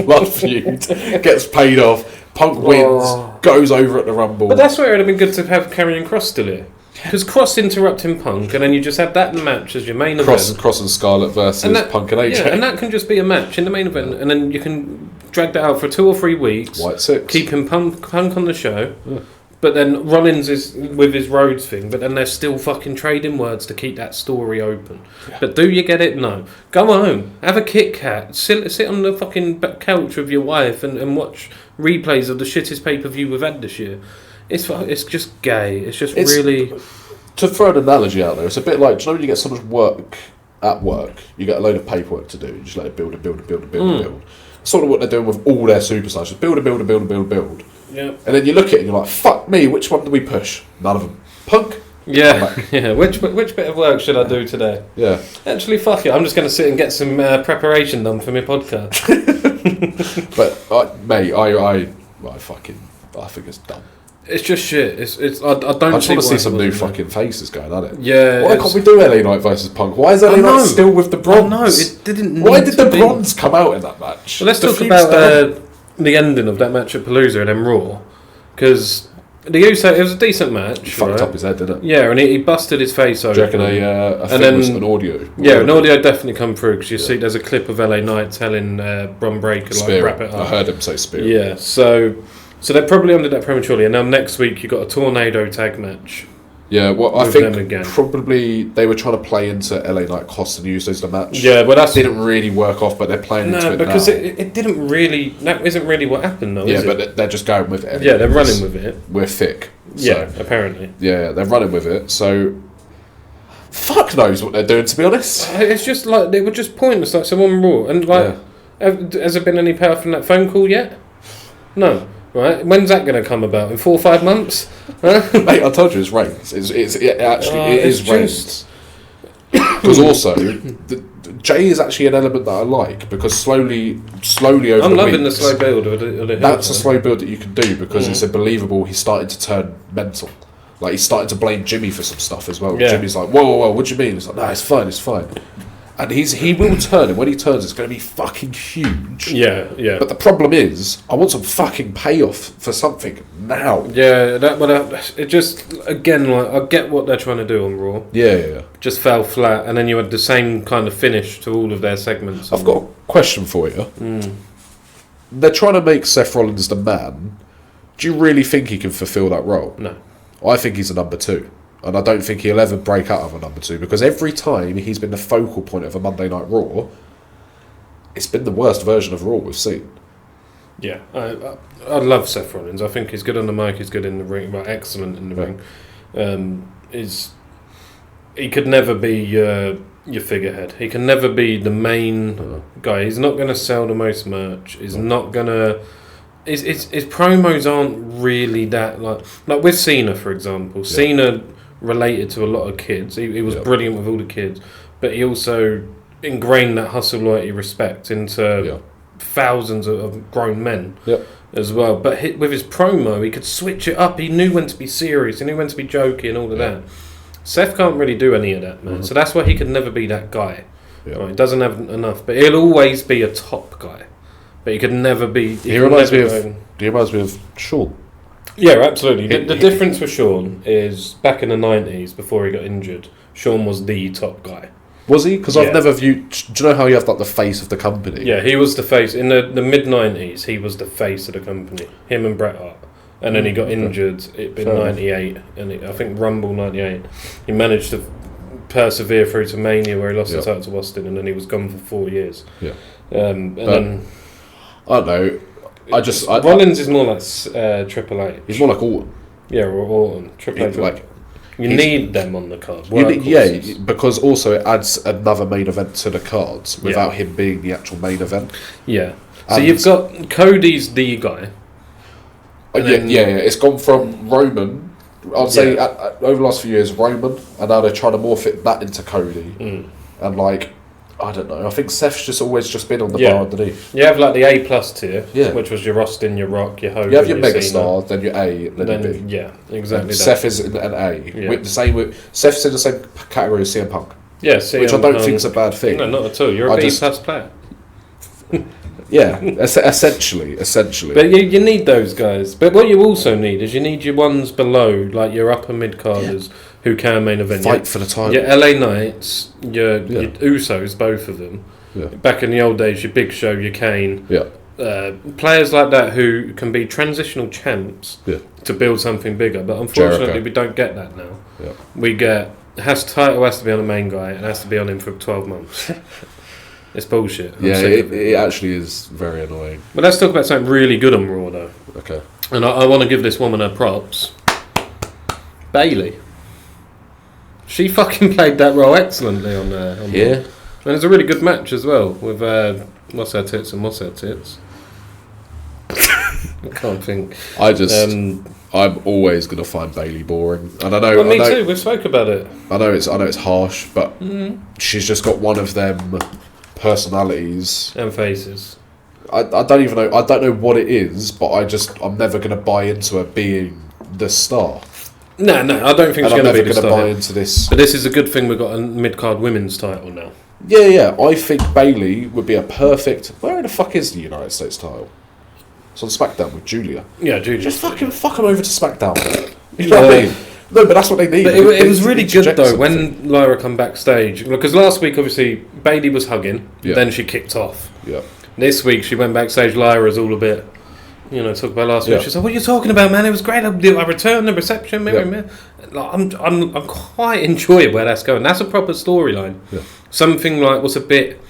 blood feud. Gets paid off. Punk wins, goes over at the Rumble. But that's where it would have been good to have Karrion Kross still here. Because Kross interrupting Punk, and then you just have that match as your main event. Kross and Scarlett versus Punk and AJ. Yeah, and that can just be a match in the main event, and then you can drag that out for 2 or 3 weeks. White 6. Keeping Punk on the show. Yeah. But then Rollins is with his Rhodes thing, but then they're still fucking trading words to keep that story open. Yeah. But do you get it? No. Go home, have a Kit Kat, sit on the fucking couch with your wife and watch replays of the shittest pay-per-view we've had this year. It's just gay. It's really... To throw an analogy out there, it's a bit like, do you know when you get so much work at work, you get a load of paperwork to do, you just let it build. Sort of what they're doing with all their superstars, just build. Yeah. And then you look at it and you're like, fuck me, which one do we push? None of them. Punk? Yeah. Which bit of work should I do today? Yeah. Actually, fuck it. I'm just going to sit and get some preparation done for my podcast. But, mate, I think it's dumb. It's just shit. I don't. I just want to see some new fucking faces going at it. Yeah. Why can't we do LA Knight versus Punk? Why is LA Knight still with the Bronze? No, it didn't. Why did the Bronze come out in that match? Well, let's talk about the ending of that match at Palooza and then Raw, because the Uso, it was a decent match. He fucked up his head, didn't it? Yeah, and he busted his face over. Do you reckon a thing was an audio? Yeah, an audio definitely come through, because you see there's a clip of LA Knight telling Bron Breakker wrap it up. I heard him say Spirit. Yeah, so they probably ended that prematurely, and now next week you got a tornado tag match Yeah, well, I with think them again. probably they were trying to play into LA Knight cost and use those in the match. Yeah, but that didn't really work off, but they're playing into it because now. it didn't really. That isn't really what happened, though. Yeah, is but it? they're just going with it. Yeah, they're running with it. We're thick. So, Yeah, apparently. Yeah, they're running with it. So, fuck knows what they're doing. To be honest, It's just like they were just pointless. Like someone Raw, and like, has there been any payoff from that phone call yet? No. Right, when's that going to come about? In 4 or 5 months? Huh? Mate, I told you it's rains. It is rains. Because also, Jay is actually an element that I like because slowly over I'm the loving weeks, the slow build of the that's a slow build that you can do because it's believable. He's starting to turn mental. Like he's starting to blame Jimmy for some stuff as well. Yeah. Jimmy's like, whoa, what do you mean? It's like, no, it's fine. And he will turn, and when he turns, it's going to be fucking huge. Yeah. But the problem is, I want some fucking payoff for something now. Yeah, it just, again, like, I get what they're trying to do on Raw. Yeah. Just fell flat, and then you had the same kind of finish to all of their segments. I've got a question for you. They're trying to make Seth Rollins the man. Do you really think he can fulfill that role? No. I think he's a number 2. And I don't think he'll ever break out of a number 2 because every time he's been the focal point of a Monday Night Raw, it's been the worst version of Raw we've seen. Yeah, I love Seth Rollins. I think he's good on the mic, he's good in the ring, well, excellent in the ring. He could never be your figurehead. He can never be the main guy. He's not going to sell the most merch. He's not going to... His promos aren't really that... Like with Cena, for example. Yeah. Cena related to a lot of kids. He was brilliant with all the kids. But he also ingrained that hustle, loyalty, respect into thousands of grown men as well. But with his promo, he could switch it up. He knew when to be serious. He knew when to be jokey and all of that. Seth can't really do any of that, man. So that's why he could never be that guy. Yeah. Right? He doesn't have enough. But he'll always be a top guy. But he could never be... He reminds me of Shawn. Yeah, absolutely. The difference with Shawn is back in the 90s, before he got injured, Shawn was the top guy. Was he? Because I've never viewed... Do you know how you have like the face of the company? Yeah, he was the face. In the mid-90s, he was the face of the company. Him and Bret Hart. And then he got injured. It'd been 98. And I think Rumble 98. He managed to persevere through to Mania, where he lost the title to Austin, and then he was gone for 4 years. Yeah. Then... I don't know. Rollins is more like Triple H. He's more like Orton. Yeah, or Orton. Triple H. You need them on the card. Because also it adds another main event to the cards without him being the actual main event. Yeah. So you've got Cody's the guy. It's gone from Roman. I'd say over the last few years, Roman, and now they're trying to morph that into Cody. And I don't know. I think Seth's just always been on the bar underneath. You have like the A+ tier, which was your Austin, your Rock, your Hogan. You have your megastar, then your A, then your B. Yeah, exactly. And Seth is an A. With the same Seth's in the same category as CM Punk. Yeah, CM which I don't think is a bad thing. No, not at all. You're a B+ player. Yeah, essentially. But you need those guys. But what you also need is you need your ones below, like your upper mid-carders who can main event. Fight for the title. Your LA Knights, your Usos, both of them. Yeah. Back in the old days, your Big Show, your Kane. Yeah. Players like that who can be transitional champs to build something bigger. But unfortunately, we don't get that now. Yeah. We get... title has to be on the main guy and has to be on him for 12 months. It's bullshit. It actually is very annoying. But let's talk about something really good on Raw, though. Okay. And I want to give this woman her props. Bayley. She fucking played that role excellently on Raw. And it's a really good match as well with what's her tits and what's her tits. I can't think. I'm always going to find Bayley boring, and I know. Well, me too. We spoke about it. I know it's harsh, but she's just got one of them personalities and faces. I don't even know. I don't know what it is, but I'm never going to buy into her being the star. No, I don't think she's going to be the star. Buy into this. But this is a good thing. We've got a mid-card women's title now. Yeah. I think Bayley would be a perfect. Where the fuck is the United States title? It's on SmackDown with Julia. Yeah, Julia. Just fuck them over to SmackDown. You know what I mean? No, but that's what they need. But it was really good though when Lyra come backstage, because last week obviously Bayley was hugging, then she kicked off. Yeah. This week she went backstage. Lyra's all a bit talk about last week. She's like, "What are you talking about, man? It was great. I returned the reception, man. Like, I'm quite enjoying where that's going. That's a proper storyline. Yeah. Something like what's a bit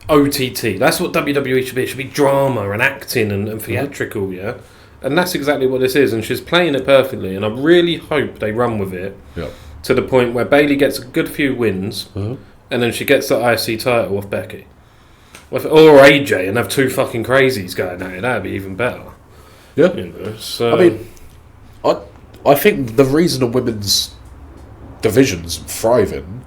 OTT. That's what WWE should be. It should be drama and acting and theatrical, yeah. And that's exactly what this is. And she's playing it perfectly. And I really hope they run with it to the point where Bayley gets a good few wins, and then she gets the IC title off Becky. Or AJ, and have two fucking crazies going at it. That'd be even better. Yeah. So I mean, I think the reason the women's division's thriving,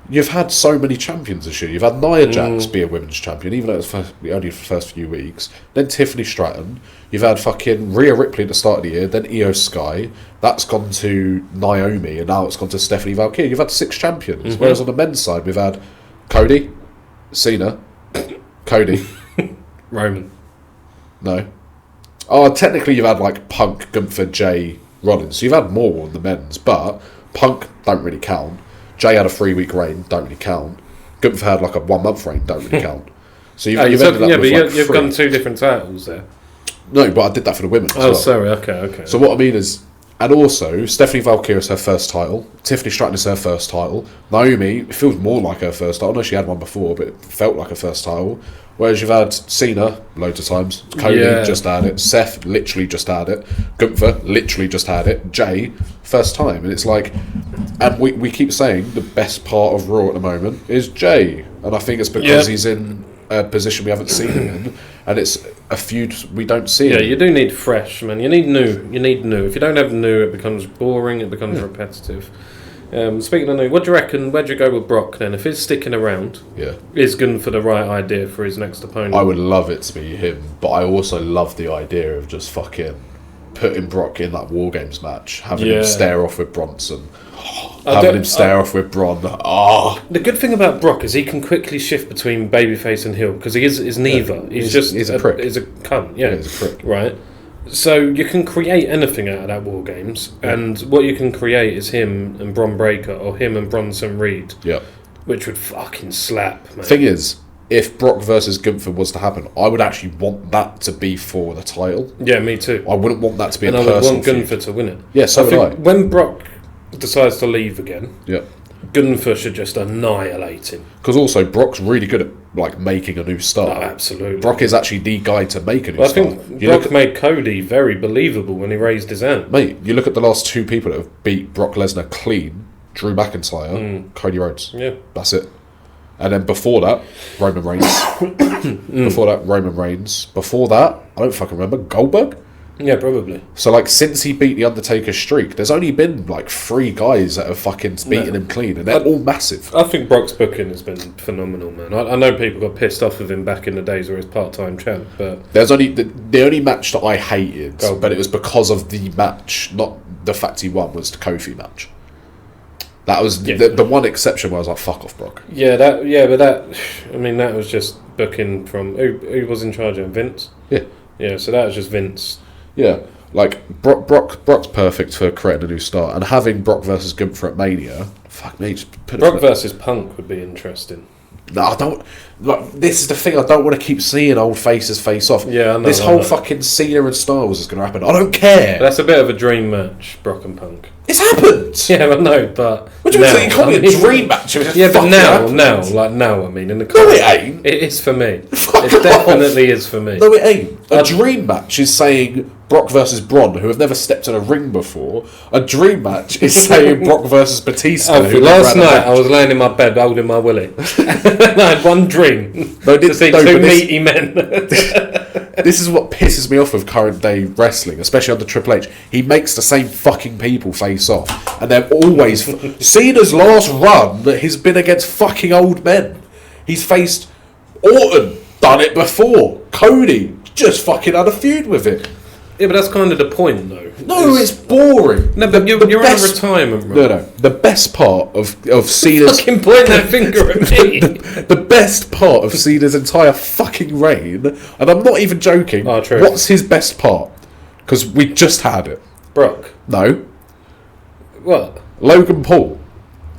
you've had so many champions this year. You've had Nia Jax be a women's champion, even though it was only for the first few weeks. Then Tiffany Stratton. You've had fucking Rhea Ripley at the start of the year. Then Io Sky. That's gone to Naomi, and now it's gone to Stephanie Valkyrie. You've had 6 champions. Whereas on the men's side, we've had Cody, Cena, Cody, Roman. No. Oh, technically you've had like Punk, Gunther, Jay, Rollins. So you've had more on the men's, but Punk don't really count. Jay had a 3-week reign, don't really count. Gunther had like a 1-month reign, don't really count. So you've ended up with like you've done 2 different titles there. No, but I did that for the women. Oh, sorry. Okay. So what I mean is, and also Stephanie Valkyrie is her first title. Tiffany Stratton is her first title. Naomi, it feels more like her first title. I know she had one before, but it felt like her first title. Whereas you've had Cena loads of times. Cody just had it. Seth literally just had it. Gunther literally just had it. Jay, first time. And it's like, and we keep saying the best part of Raw at the moment is Jay. And I think it's because he's in a position we haven't seen him in. And it's a feud we don't see. Yeah, you do need fresh, man. You need new. If you don't have new, it becomes boring, it becomes repetitive. Speaking of new, what do you reckon? Where'd you go with Brock then? If he's sticking around, is Gunther the right idea for his next opponent? I would love it to be him, but I also love the idea of just fucking putting Brock in that War Games match, having him stare off with Bronson, having him stare off with Braun. The good thing about Brock is he can quickly shift between babyface and heel because he is neither. Yeah. He's a prick. He's a cunt. Yeah, he's a prick. Right. So you can create anything out of that War Games, and what you can create is him and Bron Breakker or him and Bronson Reed. Yeah. Which would fucking slap, man. Thing is, if Brock versus Gunther was to happen, I would actually want that to be for the title. Yeah, me too. I wouldn't want that to be a personal personal I would want Gunther to win it. Yeah, so would I. When Brock decides to leave again, yeah, Gunther should just annihilate him. Because also, Brock's really good at like making a new star. Oh, absolutely. Brock is actually the guy to make a new star. I think Brock made Cody very believable when he raised his hand. Mate, you look at the last 2 people that have beat Brock Lesnar clean, Drew McIntyre, Cody Rhodes. Yeah. That's it. And then before that, Roman Reigns. Before that, Roman Reigns. Before that, I don't fucking remember, Goldberg? Yeah, probably. So, like, since he beat The Undertaker's streak, there's only been, like, 3 guys that have fucking beaten him clean, and they're all massive. I think Brock's booking has been phenomenal, man. I know people got pissed off with him back in the days where he was part-time champ, but... There's only... The only match that I hated, but it was because of the match, not the fact he won, was the Kofi match. That was the one exception where I was like, fuck off, Brock. Yeah, that was just booking from... Who was in charge of him? Vince? Yeah. Yeah, so that was just Vince... Yeah, like Brock's perfect for creating a new star, and having Brock versus Gunther at Mania, fuck me, just put Brock versus Punk would be interesting. No, I don't. Like, this is the thing. I don't want to keep seeing old faces face off. Yeah, I know, this whole fucking Cena and Star Wars is going to happen. I don't care. That's a bit of a dream match, Brock and Punk. It's happened. Yeah, I know, but what do you mean? You can't be a dream match. Yeah, but now, I mean, in the no, it ain't. It is for me. It definitely is for me. No, it ain't. A dream match is saying Brock versus Braun, who have never stepped in a ring before. A dream match is saying Brock versus Batista. Last night I was laying in my bed holding my willy. I had one dream to see 2 meaty men. This is what pisses me off with current day wrestling, especially under Triple H. He makes the same fucking people face off, and they're always... Cena's last run has been against fucking old men. He's faced Orton, done it before. Cody, just fucking had a feud with it. Yeah, but that's kind of the point, though. No, it's boring. No, but you're on a retirement run. No. The best part of Cena's... Fucking point that finger at me. The best part of Cena's entire fucking reign, and I'm not even joking, true. What's his best part? Because we just had it. Brock. No. What? Logan Paul.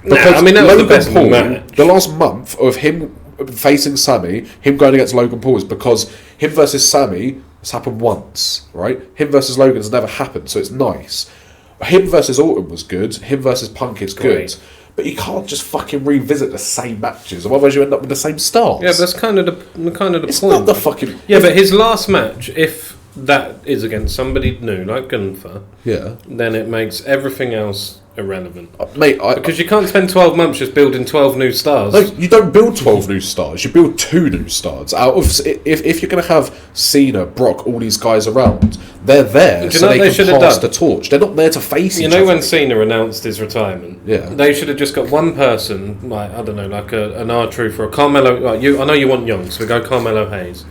Because that was Logan the best Paul, match. The last month of him facing Sammy, him going against Logan Paul, is because him versus Sammy... It's happened once, right? Him versus Logan's never happened, so it's nice. Him versus Orton was good. Him versus Punk is good. But you can't just fucking revisit the same matches, otherwise you end up with the same stars. Yeah, but that's kind of the point. It's not the fucking... Yeah, but his last match, if that is against somebody new, like Gunther, then it makes everything else irrelevant. Mate, because you can't spend 12 months just building 12 new stars. No, you don't build 12 new stars. You build 2 new stars. Out of if you're going to have Cena, Brock, all these guys around, they're there so they can pass the torch. They're not there to face each other. You know when Cena announced his retirement? Yeah. They should have just got one person, like, I don't know, like an R-Truth or a Carmelo. Like I know you want Young, so we go Carmelo Hayes.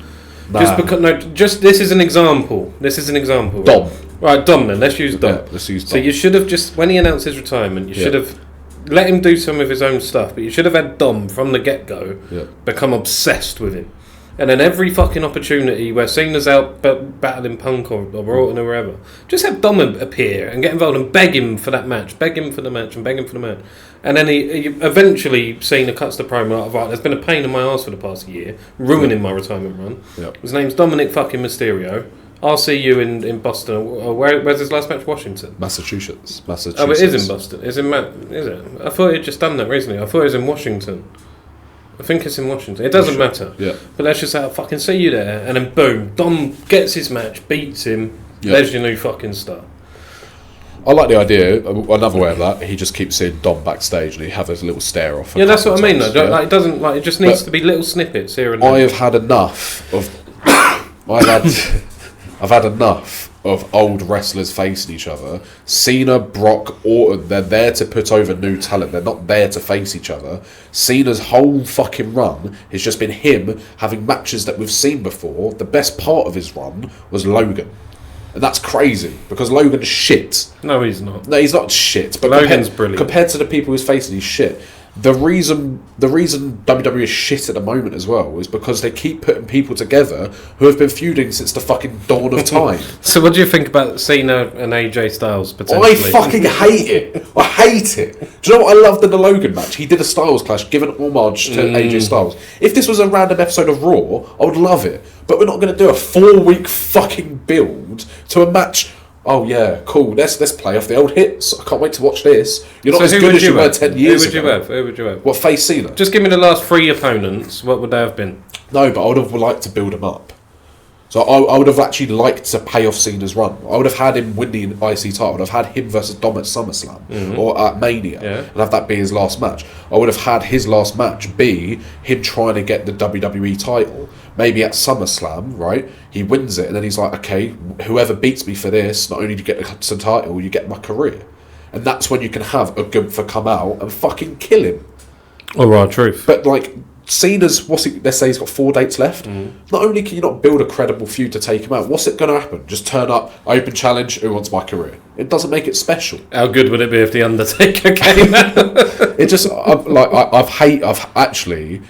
Nah. This is an example. Right? Dom. Right, Dom then. Let's use Dom. Yeah, let's use Dom. So you should have just, when he announced his retirement, you should have let him do some of his own stuff, but you should have had Dom from the get-go become obsessed with him. And then every fucking opportunity where Cena's out battling Punk or Orton or wherever, just have Dom appear and get involved and beg him for that match, beg him for the match and beg him for the match. And then he eventually, Cena cuts the promo out, right, there's been a pain in my arse for the past year, ruining my retirement run. Yep. His name's Dominic fucking Mysterio. I'll see you in Boston. Where's his last match? Washington? Massachusetts. Oh, it is in Boston. Is it? I thought he'd just done that recently. I thought it was in Washington. I think it's in Washington. It doesn't matter. Yeah. But let's just say I'll fucking see you there, and then boom, Dom gets his match, beats him. Yeah. There's your new fucking star. I like the idea. Another way of that, he just keeps seeing Dom backstage and he have his little stare off. Yeah, that's what I mean. Though. Yeah. Like, it doesn't like it just needs to be little snippets here and there. I have had enough of. I've had enough of old wrestlers facing each other. Cena, Brock, Orton, they're there to put over new talent. They're not there to face each other. Cena's whole fucking run has just been him having matches that we've seen before. The best part of his run was Logan. And that's crazy, because Logan's shit. No, he's not. No, he's not shit. But Logan's brilliant. Compared to the people he's facing, he's shit. The reason WWE is shit at the moment as well is because they keep putting people together who have been feuding since the fucking dawn of time. So what do you think about Cena and AJ Styles potentially? I fucking hate it. I hate it. Do you know what I loved in the Logan match? He did a Styles clash, giving homage to AJ Styles. If this was a random episode of Raw, I would love it. But we're not going to do a 4-week fucking build to a match. Oh yeah, cool. Let's play off the old hits. I can't wait to watch this. You're not as good as you were 10 years ago. Who would you have? What, face Cena? Just give me the last 3 opponents. What would they have been? No, but I would have liked to build him up. So I would have actually liked to pay off Cena's run. I would have had him win the IC title. I would have had him versus Dom at SummerSlam or at Mania and have that be his last match. I would have had his last match be him trying to get the WWE title. Maybe at SummerSlam, right? He wins it and then he's like, okay, whoever beats me for this, not only do you get the title, you get my career. And that's when you can have a Gunther come out and fucking kill him. Or R-Truth. But like, Cena's, let's say he's got 4 dates left. Not only can you not build a credible feud to take him out, what's it going to happen? Just turn up, open challenge, who wants my career? It doesn't make it special. How good would it be if The Undertaker came out? It just, I've actually,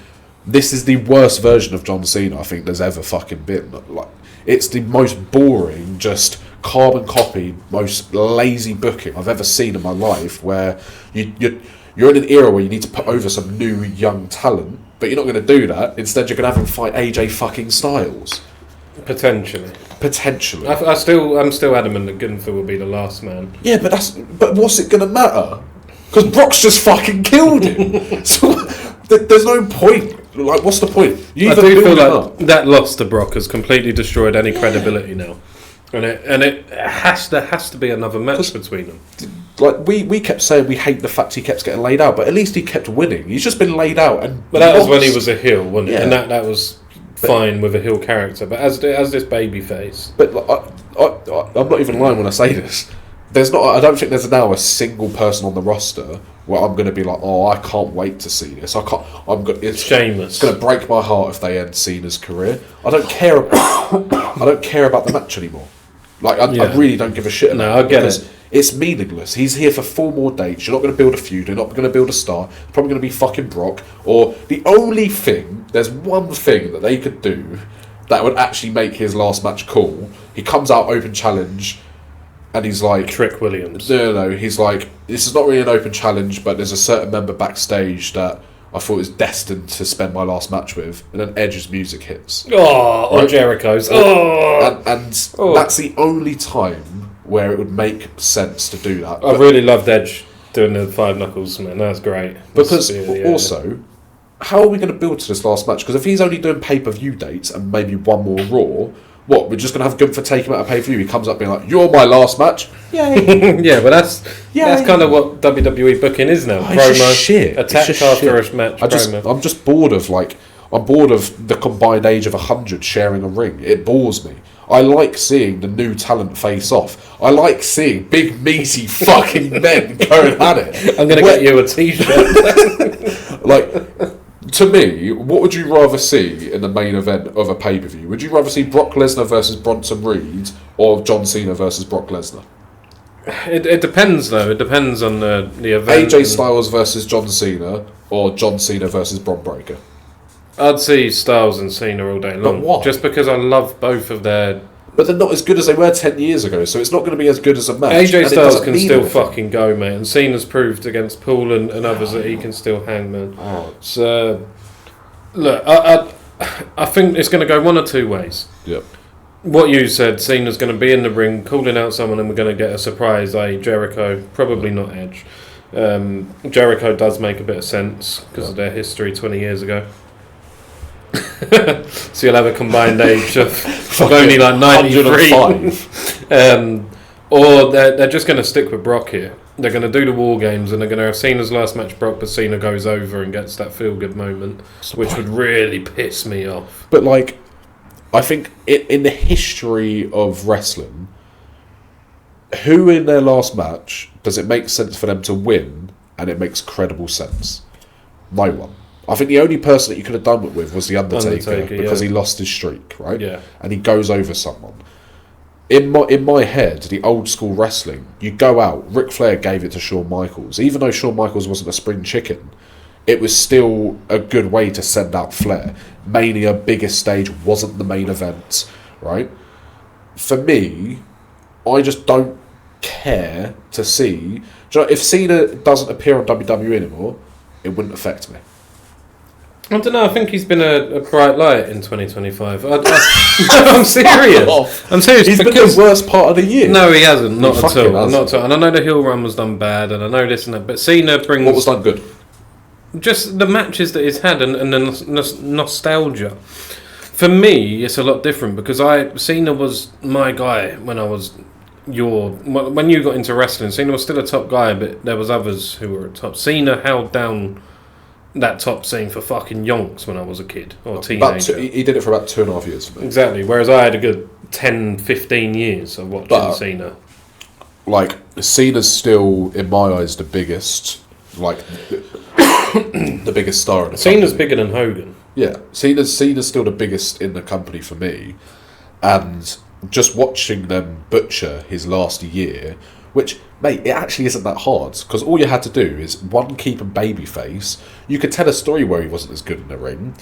this is the worst version of John Cena I think there's ever fucking been. Like, it's the most boring, just carbon copy, most lazy booking I've ever seen in my life, where you're in an era where you need to put over some new young talent, but you're not going to do that. Instead, you're going to have him fight AJ fucking Styles. Potentially. I'm still adamant that Gunther will be the last man. Yeah, but what's it going to matter? Because Brock's just fucking killed him. So there's no point. Like, what's the point? I do feel like that loss to Brock has completely destroyed any credibility now. And it has to be another match between them. Like we kept saying we hate the fact he kept getting laid out, but at least he kept winning. He's just been laid out, but that was when he was a heel, wasn't it? And that was fine with a heel character. But as this baby face, but I'm not even lying when I say this. I don't think there's now a single person on the roster where I'm going to be like, oh, I can't wait to see this. It's Sheamus. It's going to break my heart if they end Cena's career. I don't care about the match anymore. Like, I really don't give a shit about it. I get it. It's meaningless. He's here for 4 more dates. You're not going to build a feud. You're not going to build a star. It's probably going to be fucking Brock. Or there's one thing that they could do that would actually make his last match cool. He comes out open challenge and he's like... Trick Williams. No. He's like, this is not really an open challenge, but there's a certain member backstage that I thought was destined to spend my last match with, and then Edge's music hits. Or Jericho's. And that's the only time where it would make sense to do that. I really loved Edge doing the 5 knuckles, man. That's great. Because also, how are we going to build to this last match? Because if he's only doing pay-per-view dates and maybe one more Raw, what, we're just going to have Gunther take him out of pay-per-view? He comes up being like, "You're my last match." Yay. Yeah, but that's kind of what WWE booking is now. Promo, shit. attack after a match. I'm just bored of the combined age of 100 sharing a ring. It bores me. I like seeing the new talent face off. I like seeing big meaty fucking men going at it. I'm going to get you a t-shirt. Like, to me, what would you rather see in the main event of a pay-per-view? Would you rather see Brock Lesnar versus Bronson Reed or John Cena versus Brock Lesnar? It depends, though. It depends on the event. AJ Styles versus John Cena or John Cena versus Bron Breakker? I'd see Styles and Cena all day long. But why? Just because I love both of their... But they're not as good as they were 10 years ago, so it's not going to be as good as a match. AJ Styles can still fucking go, mate. And Cena's proved against Paul and others that he can still hang, man. Oh. So, look, I think it's going to go one or two ways. Yep. What you said, Cena's going to be in the ring, calling out someone, and we're going to get a surprise, Jericho. Probably not Edge. Jericho does make a bit of sense because of their history 20 years ago. So you'll have a combined age of only like 93. Or they're just going to stick with Brock here. They're going to do the War Games and they're going to have Cena's last match Brock, but Cena goes over and gets that feel-good moment, which would really piss me off. But like, I think in the history of wrestling, who in their last match does it make sense for them to win and it makes credible sense? No one. I think the only person that you could have done it with was The Undertaker because he lost his streak, right? Yeah. And he goes over someone. In my head, the old school wrestling, you go out, Ric Flair gave it to Shawn Michaels. Even though Shawn Michaels wasn't a spring chicken, it was still a good way to send out Flair. Mania, biggest stage, wasn't the main event, right? For me, I just don't care to see... Do you know, if Cena doesn't appear on WWE anymore, it wouldn't affect me. I don't know, I think he's been a bright light in 2025. I'm serious. I'm serious. He's been the worst part of the year. No, he hasn't. Not at all. Not at all. And I know the heel run was done bad, and I know this and that, but Cena brings... What was done good? Just the matches that he's had and the nostalgia. For me, it's a lot different because Cena was my guy when I was when you got into wrestling. Cena was still a top guy, but there was others who were at top. Cena held down that top scene for fucking yonks when I was a kid or teenager. He did it for about 2.5 years for me. Exactly, whereas I had a good 10, 15 years of watching Cena. Like, Cena's still, in my eyes, the biggest, like, the biggest star in the company. Cena's bigger than Hogan. Yeah, Cena's still the biggest in the company for me. And just watching them butcher his last year, which, mate, it actually isn't that hard, because all you had to do is, one, keep him babyface. You could tell a story where he wasn't as good in the ring.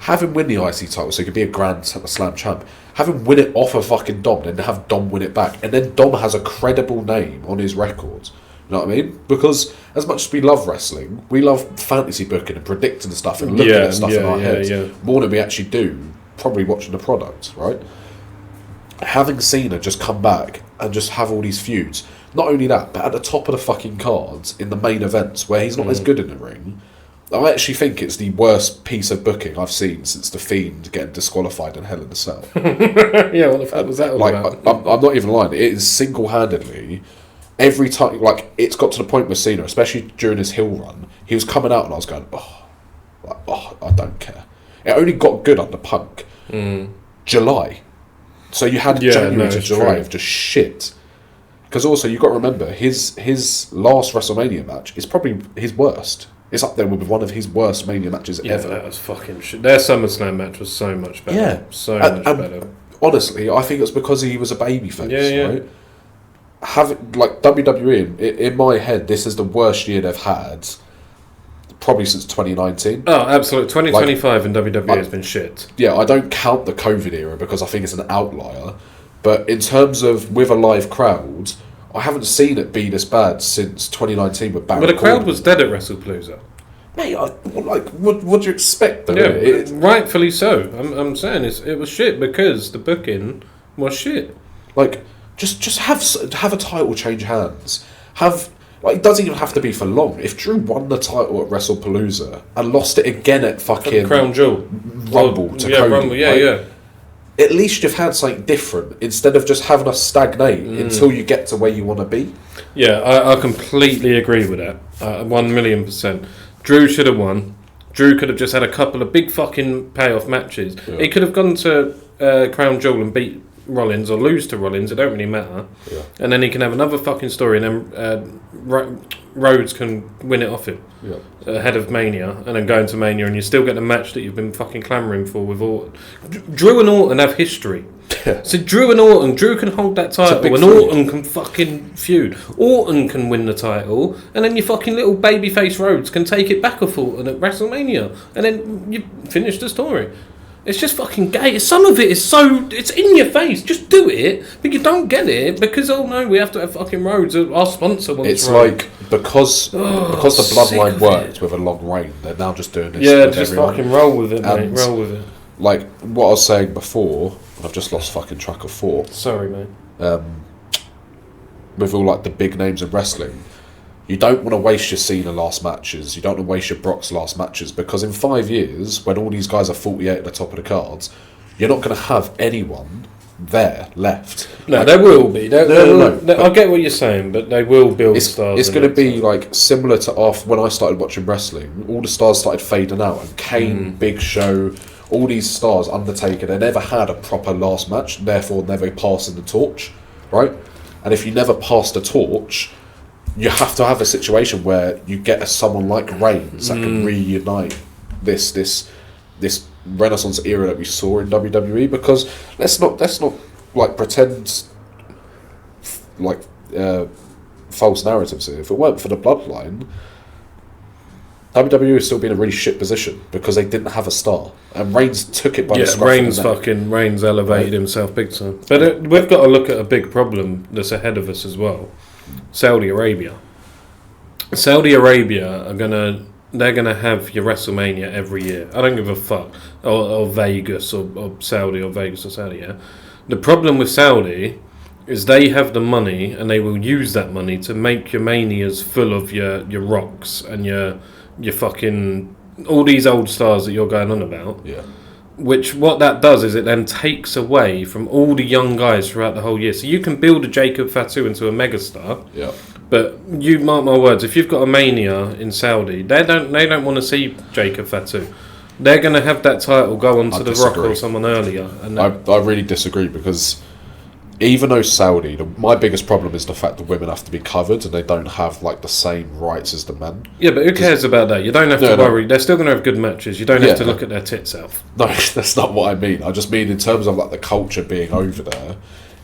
Have him win the IC title so he could be a Grand Slam champ. Have him win it off of fucking Dom, then have Dom win it back. And then Dom has a credible name on his record. You know what I mean? Because as much as we love wrestling, we love fantasy booking and predicting stuff and looking at stuff in our heads more than we actually do probably watching the product, right? Having Cena just come back and just have all these feuds, not only that, but at the top of the fucking cards in the main events where he's not as good in the ring, I actually think it's the worst piece of booking I've seen since The Fiend getting disqualified in Hell in a Cell. Yeah, what the fuck was that all about? I'm not even lying. It is single-handedly, every time, like, it's got to the point with Cena, especially during his heel run, he was coming out and I was going, I don't care. It only got good under Punk. July. So you had January to July of just shit. Because also, you've got to remember, his last WrestleMania match is probably his worst. It's up there with one of his worst Mania matches ever. Yeah, that was fucking shit. Their SummerSlam match was so much better. Yeah. So much better. Honestly, I think it's because he was a babyface, right? Like, WWE, in my head, this is the worst year they've had, probably since 2019. Oh, absolutely. 2025 in WWE has been shit. Yeah, I don't count the COVID era because I think it's an outlier. But in terms of with a live crowd, I haven't seen it be this bad since 2019 with Baron But the crowd Corbin. was dead at Wrestlepalooza. Mate, what do you expect? Though? Yeah, rightfully so. I'm saying it was shit because the booking was shit. Like, just have a title change hands. It doesn't even have to be for long. If Drew won the title at Wrestlepalooza and lost it again at fucking Crown Jewel Rumble to Cody, Rumble, yeah. At least you've had something different instead of just having us stagnate until you get to where you want to be. Yeah, I completely agree with that. 1,000,000%. Drew should have won. Drew could have just had a couple of big fucking payoff matches. Yeah. He could have gone to Crown Jewel and beat Rollins or lose to Rollins. It don't really matter. Yeah. And then he can have another fucking story, and then Rhodes can win it off him ahead of Mania, and then go into Mania, and you still get the match that you've been fucking clamouring for with Orton. Drew and Orton have history. Yeah. So Drew can hold that title, and Orton can fucking feud. Orton can win the title, and then your fucking little babyface Rhodes can take it back off Orton at WrestleMania, and then you finish the story. It's just fucking gay. Some of it is it's in your face. Just do it, but you don't get it because we have to have fucking Rhodes. Our sponsor wants. It's Rhodes. Like because the bloodline worked with a long reign, they're now just doing this. Yeah, just everyone. Fucking roll with it, mate. Roll with it. Like what I was saying before, I've just lost fucking track of thought. Sorry, mate. With all like the big names of wrestling. You don't want to waste your Cena last matches. You don't want to waste your Brock's last matches because in 5 years, when all these guys are 48 at the top of the cards, you're not going to have anyone there left. No, there will be. No. I get what you're saying, but they will build stars. It's going to be like similar to when I started watching wrestling. All the stars started fading out, and Kane, Big Show, all these stars, Undertaker, they never had a proper last match. Therefore, never passing the torch, right? And if you never pass the torch, you have to have a situation where you get someone like Reigns that can reunite this Renaissance era that we saw in WWE. Because let's not like pretend like false narratives here. If it weren't for the bloodline, WWE would still be in a really shit position because they didn't have a star, and Reigns took it by the scruff of the neck. Reigns elevated himself big time. But we've got to look at a big problem that's ahead of us as well. Saudi Arabia are they're gonna have your WrestleMania every year. I don't give a fuck. Or Vegas or Saudi or Vegas or Saudi. Yeah. The problem with Saudi is they have the money and they will use that money to make your manias full of your Rocks and your fucking all these old stars that you're going on about. Yeah. Which what that does is it then takes away from all the young guys throughout the whole year. So you can build a Jacob Fatu into a megastar. Yeah. But you mark my words, if you've got a Mania in Saudi, they don't want to see Jacob Fatu. They're going to have that title go on to The Rock or someone earlier. And I really disagree because even though Saudi, my biggest problem is the fact that women have to be covered and they don't have like the same rights as the men. Yeah, but who cares about that? You don't have to worry. They're still going to have good matches. You don't have to look at their tits out. No, that's not what I mean. I just mean in terms of like the culture being over there.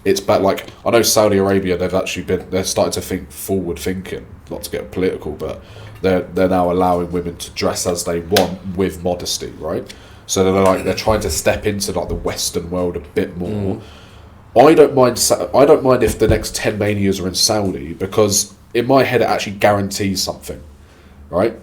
It's bad. Like I know Saudi Arabia, they're starting to think forward thinking. Not to get political, but they're now allowing women to dress as they want with modesty, right? So they're trying to step into like the Western world a bit more. I don't mind if the next 10 Manias are in Saudi because in my head it actually guarantees something, right?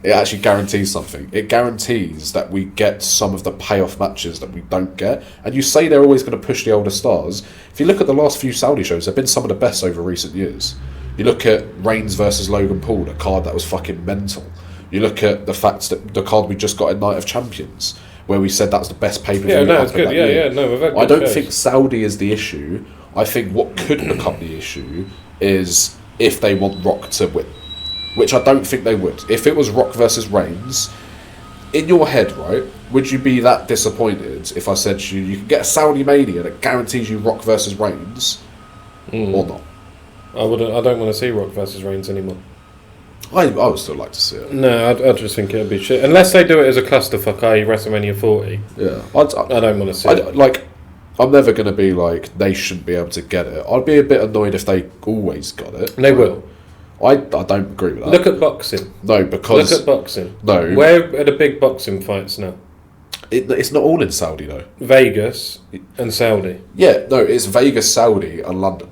It actually guarantees something. It guarantees that we get some of the payoff matches that we don't get. And you say they're always going to push the older stars. If you look at the last few Saudi shows, they've been some of the best over recent years. You look at Reigns versus Logan Paul, the card that was fucking mental. You look at the fact that the card we just got in Night of Champions, where we said that's the best pay-per-view. Yeah, no, it's good. We've had I don't think Saudi is the issue. I think what could become the issue is if they want Rock to win. Which I don't think they would. If it was Rock versus Reigns, in your head, right, would you be that disappointed if I said to you can get a Saudi Mania that guarantees you Rock versus Reigns, or not? I don't want to see Rock versus Reigns anymore. I would still like to see it. No, I just think it would be shit. Unless they do it as a clusterfuck, i.e. WrestleMania 40. Yeah. I don't want to see it. Like, I'm never going to be like, they shouldn't be able to get it. I'd be a bit annoyed if they always got it. They will. I don't agree with that. Look at boxing. No, because... Look at boxing. No. Where are the big boxing fights now? It's not all in Saudi, though. Vegas and Saudi. Yeah, no, it's Vegas, Saudi and London.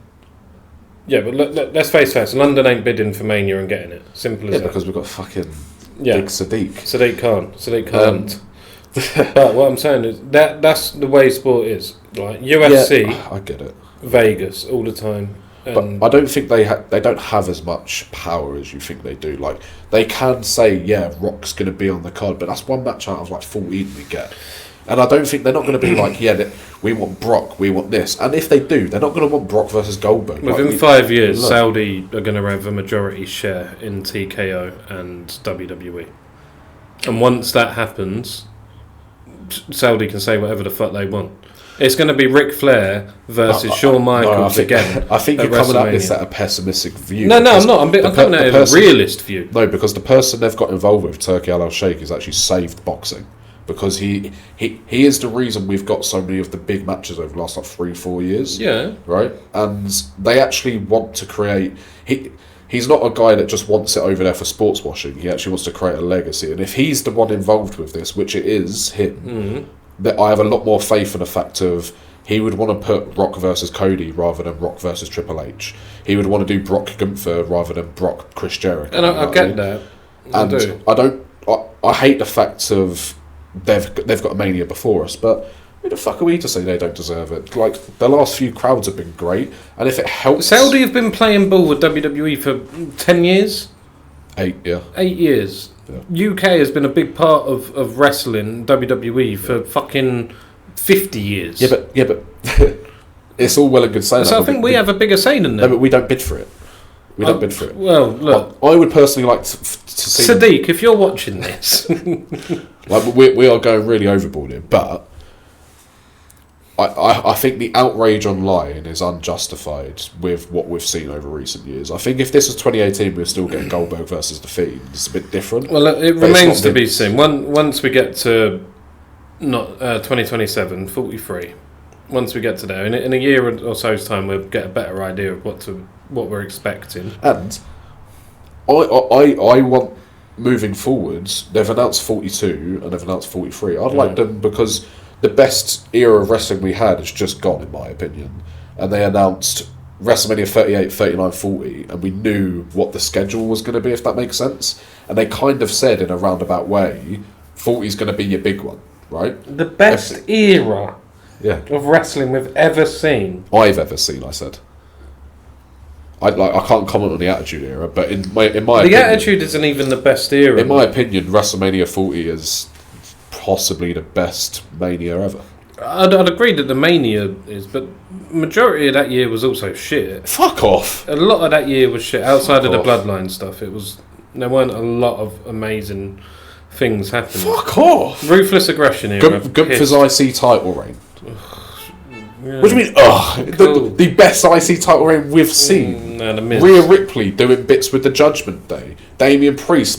Yeah, but let's face facts. London ain't bidding for Mania and getting it. Simple as that. Because we've got fucking Big Sadiq. Sadiq Khan. Sadiq Khan. But what I'm saying is that's the way sport is. Like UFC, I get it. Vegas all the time. But I don't think they don't have as much power as you think they do. Like, they can say, yeah, Rock's going to be on the card, but that's one match out of like 14 we get. And I don't think they're not going to be like, yeah, we want Brock, we want this. And if they do, they're not going to want Brock versus Goldberg. Within 5 years, Saudi are going to have a majority share in TKO and WWE. And once that happens, Saudi can say whatever the fuck they want. It's going to be Ric Flair versus Shawn Michaels again. I think you're coming at this at a pessimistic view. No, I'm not. I'm coming at a realist view. No, because the person they've got involved with, Turki Al-Sheikh, has actually saved boxing. Because he is the reason we've got so many of the big matches over the last like 3-4 years. Yeah. Right? And they actually want to create... He's not a guy that just wants it over there for sports washing. He actually wants to create a legacy. And if he's the one involved with this, which it is him... that I have a lot more faith in the fact of he would want to put Rock versus Cody rather than Rock versus Triple H. He would want to do Brock Gunther rather than Brock Chris Jericho. And I get that. I hate the fact of they've got a Mania before us, but who the fuck are we to say they don't deserve it? Like, the last few crowds have been great, and if it helps... Saudi have been playing ball with WWE for 10 years? 8, yeah. 8 years. Yeah. UK has been a big part of wrestling, WWE, for fucking 50 years. Yeah, but it's all well and good saying that. So I think we have a bigger say than them. No, but we don't bid for it. We don't bid for it. Well, look. I would personally like to see... Sadiq, if you're watching this... like, we are going really overboard here, but... I think the outrage online is unjustified with what we've seen over recent years. I think if this was 2018, we're still getting Goldberg versus The Fiend. It's a bit different. Well, it remains to be seen. Once we get to 2027, 43, once we get to there, in a year or so's time, we'll get a better idea of what we're expecting. And I want, moving forwards, they've announced 42 and they've announced 43. I'd like them because... the best era of wrestling we had has just gone, in my opinion. And they announced WrestleMania 38, 39, 40, and we knew what the schedule was going to be, if that makes sense. And they kind of said, in a roundabout way, 40 is going to be your big one, right? The best era of wrestling we've ever seen. I've ever seen, I said. I can't comment on the Attitude Era, but in my opinion... The Attitude isn't even the best era. In my opinion, WrestleMania 40 is... possibly the best Mania ever. I'd agree that the Mania is, but majority of that year was also shit. Fuck off. A lot of that year was shit. Outside of the Bloodline stuff, there weren't a lot of amazing things happening. Fuck off. Ruthless Aggression era. Gunther's IC title reign. Yeah. What do you mean? Cool. The best IC title reign we've seen. No, the Miz. Rhea Ripley doing bits with the Judgment Day. Drew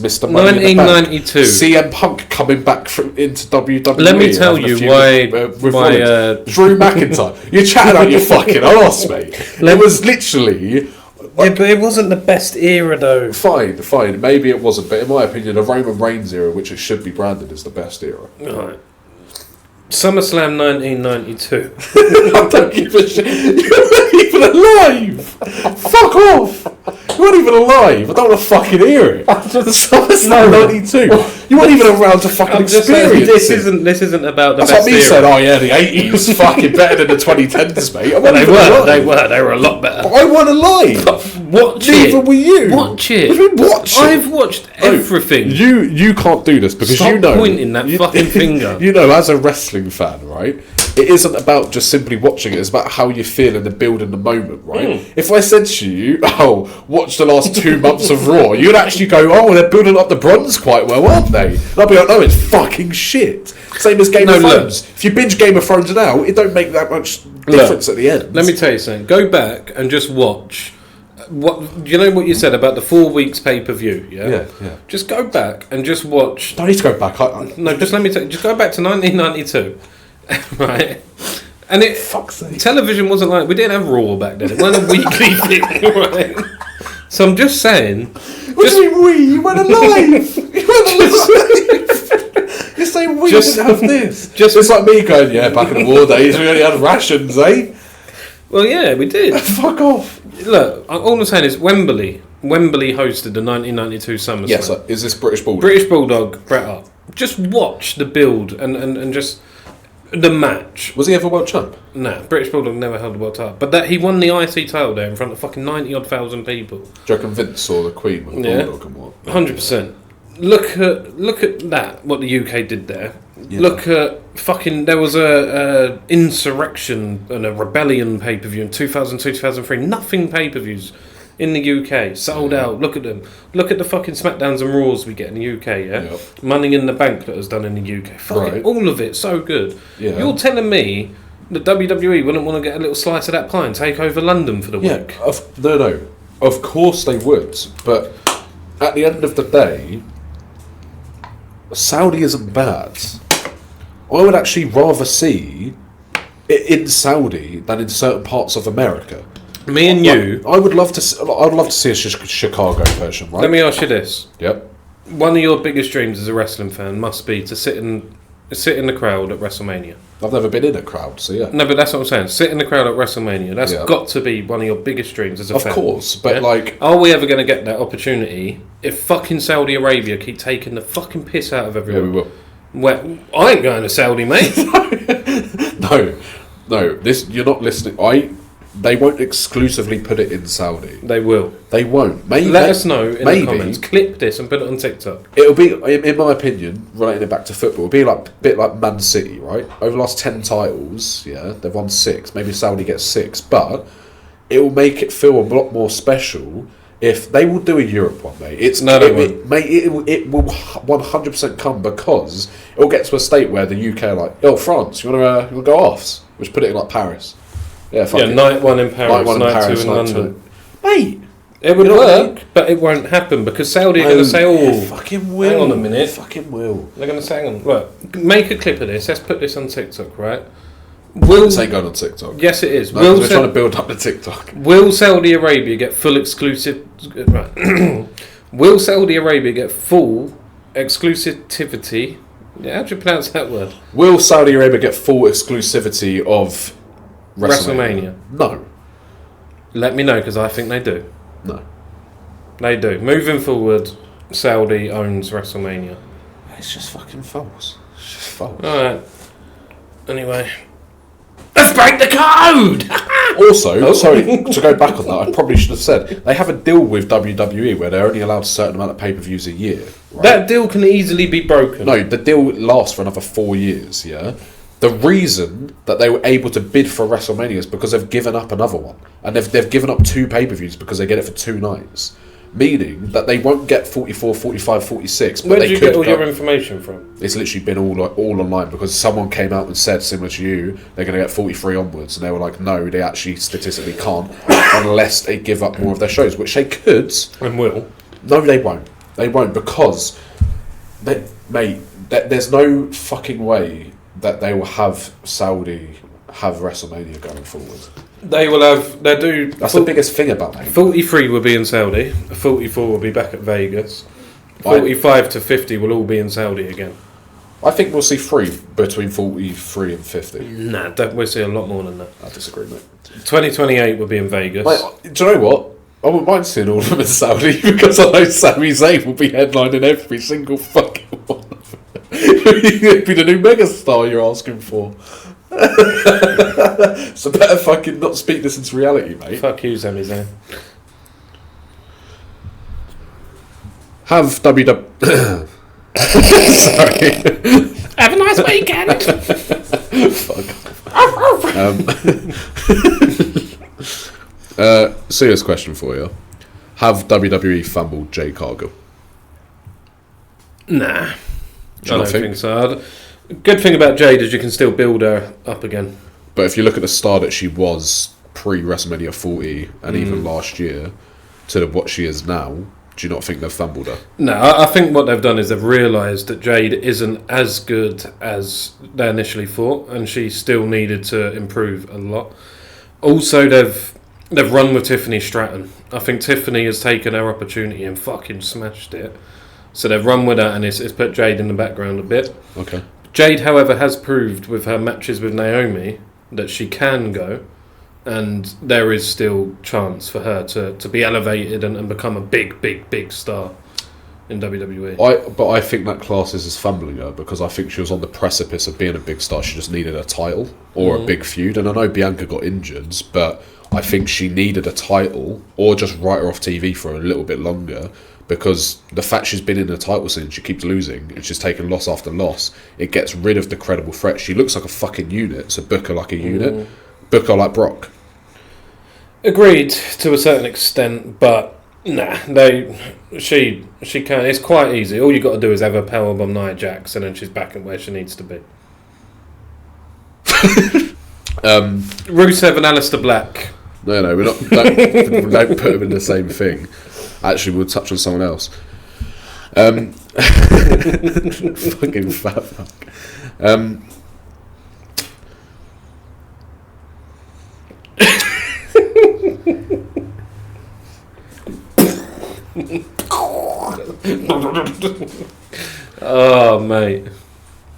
Mr. Money 1992. CM Punk coming back into WWE. Let me tell you why. Drew McIntyre. You're chatting on your fucking arse, mate. It was literally. But it wasn't the best era, though. Fine. Maybe it wasn't, but in my opinion, the Roman Reigns era, which it should be branded as the best era. Right. SummerSlam 1992. I don't give a shit. You weren't even alive. Fuck off. You weren't even alive. I don't want to fucking hear it. SummerSlam 92. You weren't even around to fucking experience saying, this isn't about the That's best what me era. said. Oh yeah, the 80s was fucking better than the 2010s, mate. They were a lot better. But I weren't alive. Watch Neither were you. Watch it. What do you mean watch it? I've watched everything. You can't do this because Stop you know. pointing that fucking finger. You know, as a wrestling fan, right? It isn't about just simply watching it. It's about how you feel in the build in the moment, right? If I said to you, watch the last 2 months of Raw, you'd actually go, they're building up the bronze quite well, aren't they? And I'll be like, no, it's fucking shit. Same as Game of Thrones. If you binge Game of Thrones now, it don't make that much difference at the end. Let me tell you something. Go back and just watch. You know what you said about the 4 weeks pay-per-view, yeah? Yeah. Just go back and just watch... Don't need to go back. No, just let me tell you. Just go back to 1992. Right, and fuck's sake. Television wasn't like we didn't have Raw back then. It wasn't a weekly thing, right? So I'm just saying. What do you mean you weren't alive? You weren't alive. You're saying we didn't have this. It's like me going, back in the war days we only had rations, eh? Well, yeah, we did. Fuck off. Look, all I'm saying is Wembley Wembley hosted the 1992 SummerSlam. Yes, is this British Bulldog? British Bulldog, Bret Hart. Just watch the build and just the match. Was he ever world champ? Nah, British Bulldog never held the world title. But that he won the IC title there in front of fucking 90-odd thousand people. Do you reckon Vince or the Queen with Bulldog and what? 100%. Look at that, what the UK did there. Yeah. Look at fucking... There was a insurrection and a rebellion pay-per-view in 2002, 2003. Nothing pay-per-views in the UK. Sold out. Look at them. Look at the fucking SmackDowns and Raws we get in the UK, yeah? Yep. Money in the Bank that was done in the UK. Fucking all of it. So good. Yeah. You're telling me that WWE wouldn't want to get a little slice of that pie and take over London for the week? No. Of course they would. But at the end of the day, Saudi isn't bad. I would actually rather see it in Saudi than in certain parts of America. Me and you... I would love to see a Chicago version, right? Let me ask you this. Yep. One of your biggest dreams as a wrestling fan must be to sit in the crowd at WrestleMania. I've never been in a crowd, so yeah. No, but that's what I'm saying. Sit in the crowd at WrestleMania. That's got to be one of your biggest dreams as a fan. Of course, but like... Are we ever going to get that opportunity if fucking Saudi Arabia keep taking the fucking piss out of everyone? Yeah, we will. Well, I ain't going to Saudi, mate. No. This you're not listening. They won't exclusively put it in Saudi. They will. They won't. Maybe. Let us know in the comments. Clip this and put it on TikTok. It'll be, in my opinion, relating it back to football, it'll be like a bit like Man City, right? Over the last 10 titles, yeah, they've won 6. Maybe Saudi gets 6, but it will make it feel a lot more special if they will do a Europe one, mate. It will 100% come because it will get to a state where the UK are like, France, you want to go offs? Which put it in like Paris. Yeah, night 1 in Paris, night 2 in London. Mate, it would work, but it won't happen because Saudi are going to say, fucking will. Hang on a minute. Fucking will. They're going to say, hang on, look, make a clip of this. Let's put this on TikTok, right? This ain't going on TikTok. Yes, it is. No, they're trying to build up the TikTok. Will Saudi Arabia get full exclusive... Right. Will Saudi Arabia get full exclusivity... Yeah, how do you pronounce that word? Will Saudi Arabia get full exclusivity of WrestleMania? No. Let me know, because I think they do. No. They do. Moving forward, Saudi owns WrestleMania. It's just fucking false. It's just false. Alright. Anyway. Let's break the code! Also, sorry, to go back on that, I probably should have said, they have a deal with WWE where they're only allowed a certain amount of pay-per-views a year. Right? That deal can easily be broken. No, the deal lasts for another 4 years, yeah? The reason that they were able to bid for WrestleMania is because they've given up another one. And they've given up 2 pay-per-views because they get it for 2 nights. Meaning that they won't get 44, 45, 46. But where did you get all your information from? It's literally been all online because someone came out and said, similar to you, they're going to get 43 onwards. And they were like, no, they actually statistically can't unless they give up more of their shows, which they could. And will. No, they won't. They won't because, there's no fucking way that they will have Saudi have WrestleMania going forward. They will have... They do... That's the biggest thing about that. 43 will be in Saudi. 44 will be back at Vegas. 45 to 50 will all be in Saudi again. I think we'll see 3 between 43 and 50. Nah, we'll see a lot more than that. I disagree, mate. 2028 will be in Vegas. Mate, do you know what? I wouldn't mind seeing all of them in Saudi because I know Sami Zayn will be headlining every single fucking one of them. He'd be the new megastar you're asking for. So better fucking not speak this into reality, mate. Fuck you, Sami Zayn. Have WW... Sorry. Have a nice weekend. Fuck off. Serious question for you. Have WWE fumbled Jade Cargill? Nah. I don't think so. Good thing about Jade is you can still build her up again. But if you look at the star that she was pre-WrestleMania 40 and even last year to what she is now, do you not think they've fumbled her? No, I think what they've done is they've realised that Jade isn't as good as they initially thought, and she still needed to improve a lot. Also, they've run with Tiffany Stratton. I think Tiffany has taken her opportunity and fucking smashed it. So they've run with that, and it's put Jade in the background a bit. Okay. Jade, however, has proved with her matches with Naomi that she can go. and there is still chance for her to be elevated and become a big star in WWE. But I think that classes as fumbling her, because I think she was on the precipice of being a big star. She just needed a title or a big feud. And I know Bianca got injured, but I think she needed a title or just write her off TV for a little bit longer, because the fact she's been in the title scene, she keeps losing and she's taking loss after loss. It gets rid of the credible threat. She looks like a fucking unit, so book her like a unit. Book her like Brock. Agreed to a certain extent, but nah, she can. It's quite easy. All you got to do is have her powerbomb Nia Jax, and then she's back at where she needs to be. Rusev and Aleister Black. No, we're not. Don't put them in the same thing. Actually, we'll touch on someone else. Fucking fat fuck. Oh, mate.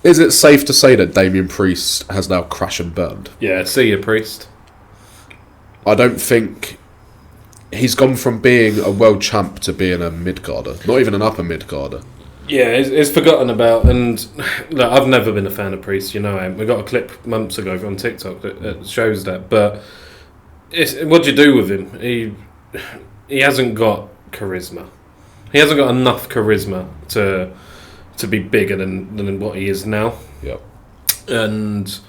Is it safe to say that Damian Priest has now crashed and burned? Yeah, see you, Priest. I don't think he's gone from being a world champ to being a mid-carder. Not even an upper mid-carder. Yeah, it's forgotten about, and look, I've never been a fan of Priest, you know. We got a clip months ago on TikTok that shows that, but what do you do with him? He hasn't got charisma. He hasn't got enough charisma to be bigger than what he is now. Yep. And